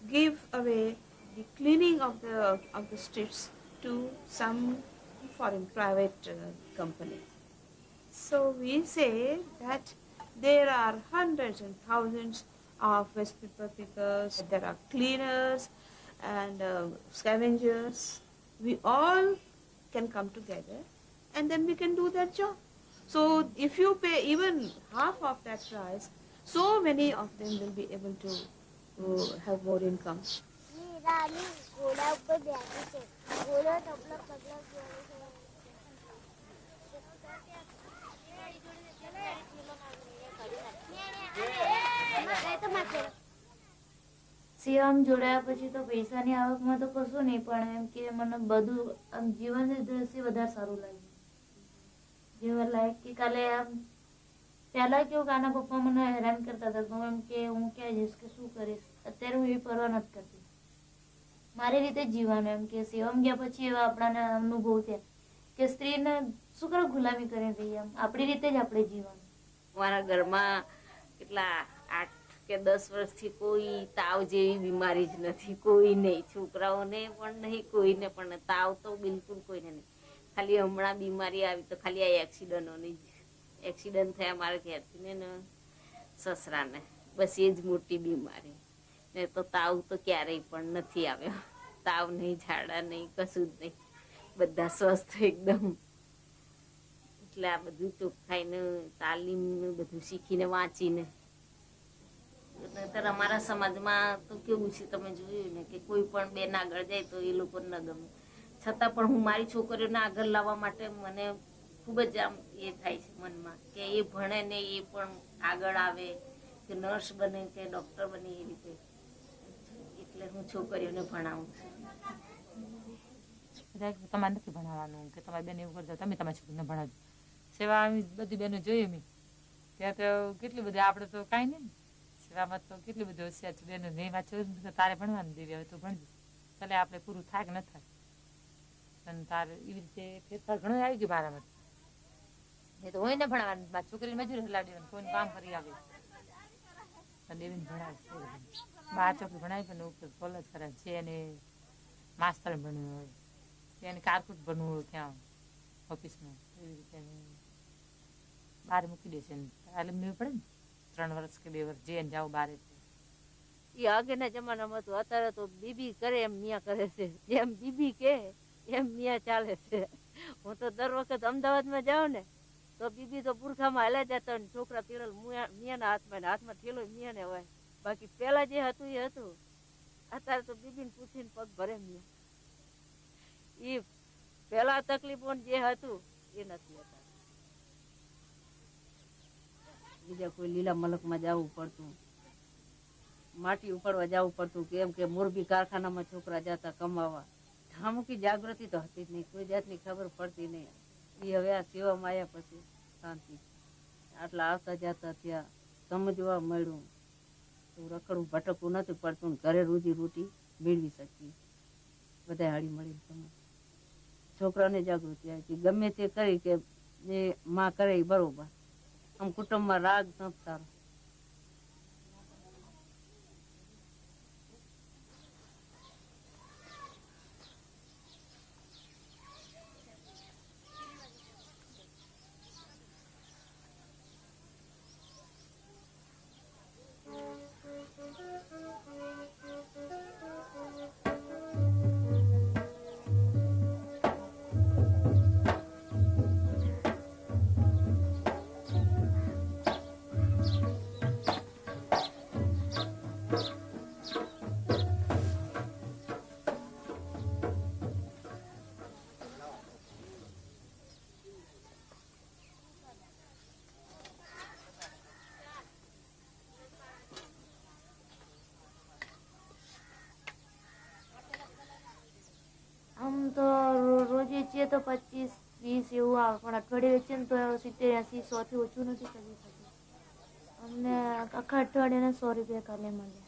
give away the cleaning of the streets to some foreign private company. So we say that there are hundreds and thousands of waste paper pickers, there are cleaners and scavengers. We all can come together and then we can do that job. So if you pay even half of that price, so many of them will be able to have more income. CM જોડાયા પછી તો પૈસાની આવકમાં તો કશું નહીં, પણ એમ કે મને બધું આમ જીવનની દ્રષ્ટિએ વધારે સારું લાગ્યું. જેવા લાયક કે કાલે આમ પહેલા કેવું કે આના પપ્પા મને હેરાન કરતા હતા, તો એમ કે હું ક્યાં જઈશ કે શું કરીશ, અત્યારે હું એવી પરવા નથી કરતી. મારી રીતે જીવવાનું એમ કે સેવમ ગયા પછી એવા આપણાને અનુભવ થયા કે સ્ત્રીને શું કરો ગુલામી કરી રહી, એમ આપણી રીતે જ આપણે જીવવાનું. મારા ઘરમાં કેટલા 8 કે 10 વર્ષથી કોઈ તાવ જેવી બીમારી જ નથી, કોઈ નહીં, છોકરાઓને પણ નહીં, કોઈને પણ તાવ તો બિલકુલ કોઈને નહીં. ખાલી હમણાં બીમારી આવી તો ખાલી આ એક્સિડન્ટોની એક્સિડન્ટ થયા મારા ઘેરથી ને સસરાને, બસ એ જ મોટી બીમારી. ને તો તાવ તો ક્યારેય પણ નથી આવ્યો, તાવ નહીં, ઝાડા નહીં, કશું જ નહીં, બધા સ્વસ્થ એકદમ. એટલે આ બધું ચોખ્ખાઈને તાલીમ બધું શીખીને વાંચીને. અત્યારે અમારા સમાજમાં તો કેવું છે તમે જોયું ને કે કોઈ પણ બેન આગળ જાય તો એ લોકોને ન ગમે, છતાં પણ હું મારી છોકરીઓને આગળ લાવવા માટે મને ખૂબ જ આમ એ થાય છે મનમાં કે એ ભણે ને એ પણ આગળ આવે, કે નર્સ બને કે ડૉક્ટર બને એ રીતે. એટલે હું છોકરીઓને ભણાવું છું. તમારે નથી ભણાવવાનું કે તમારી બેન એવું કરતા તમે તમારી છોકરીને ભણાવજો. સેવા બધી બહેનો જોઈએ મેં ત્યાં તો કેટલી બધી, આપણે તો કાંઈ નહીં, સેવામાં તો કેટલી બધી હોશિયાર છે બેનો. નહીં વાંચ્યો તારે ભણવાનું દેવી, હવે તો ભણજો, ભલે આપણે પૂરું થાય કે ન થાય. અને તારે એવી રીતે ફેરફાર ઘણો આવી ગયો મારામાં. નહીં તો હોય ને ભણાવવાનું, મારી છોકરીને મજૂરી હલાવી દેવાનું, કોઈને કામ કરી આવે દેવીને ભણાવે. બાર ચોકડી ભણાવી પણ ઉપર કોલેજ કરે છે, એને માસ્તર ભણવું હોય, એને કારકુટ ભણવું હોય ત્યાં ઓફિસમાં, એવી રીતે બહાર મૂકી દે છે. તાલીમ લેવી પડે ને 3 વર્ષ કે 2 વર્ષ જે જાવ બારે. એ આગળના જમાનામાં તો, અત્યારે તો બીબી કરે એમ મિયા કરે છે, જેમ બીબી કે એમ મિયા ચાલે છે. હું તો દર વખત અમદાવાદમાં જાઉં ને તો બીબી તો પુરખામાં હાલ્યા જતા હોય, છોકરા તેરલ મિયાના હાથમાં, હાથમાં ઠેલો મિયાને હોય. બાકી પેલા જે હતું એ હતું, અત્યારે તો બીબીને પૂછીને પગ ભરે મિયા. એ પેલા તકલીફો જે હતું એ નથી હતા. બીજા કોઈ લીલા મલકમાં જવું પડતું, માટી ઉપાડવા જવું પડતું, કેમ કે મોરબી કારખાનામાં છોકરા જતા કમાવા. ધામુકી જાગૃતિ તો હતી જ નહીં, કોઈ જાતની ખબર પડતી નહીં. એ હવે આ સેવામાં આવ્યા પછી શાંતિ, આટલા આવતા જતા ત્યાં સમજવા મળ્યું. તો રખડવું ભટકવું નથી પડતું, ઘરે રોજી રોટી મેળવી શકીએ બધા હળી મળીને. તમે છોકરાને જાગૃતિ આવી, ગમે તે કરી કે જે માં કરે એ બરોબર. આમ કુટુંબમાં રાગ ન સારો. તો 25-20 એવું આવે, પણ અઠવાડિયે વેચીએ ને તો 70-80-100 થી ઓછું નથી કરી શકતું. અમને આખા અઠવાડિયાના 100 રૂપિયા કાલે મળે.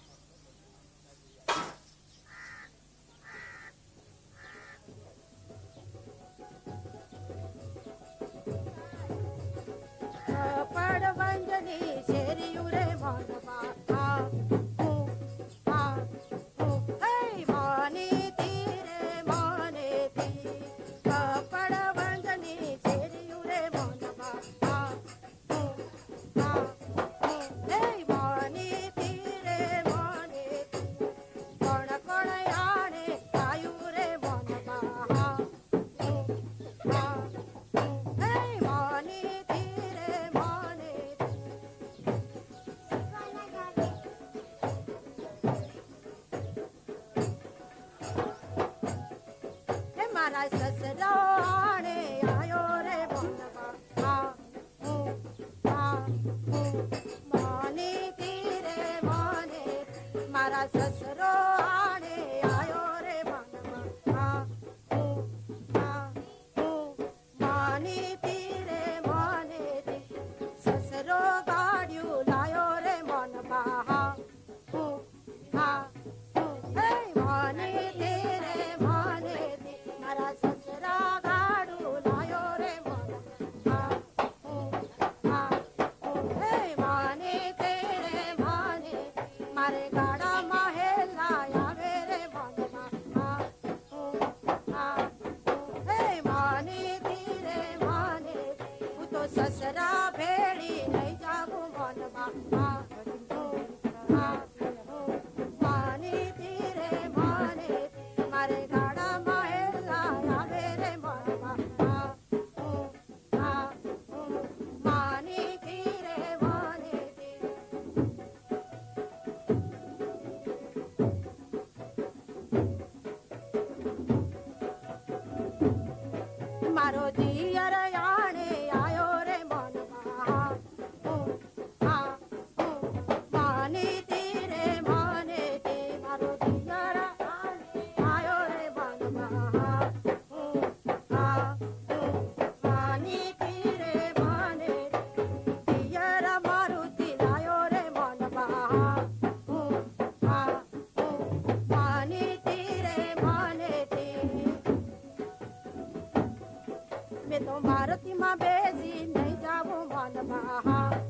ભારતીમાં બેસી નહીં જાવું મનમાં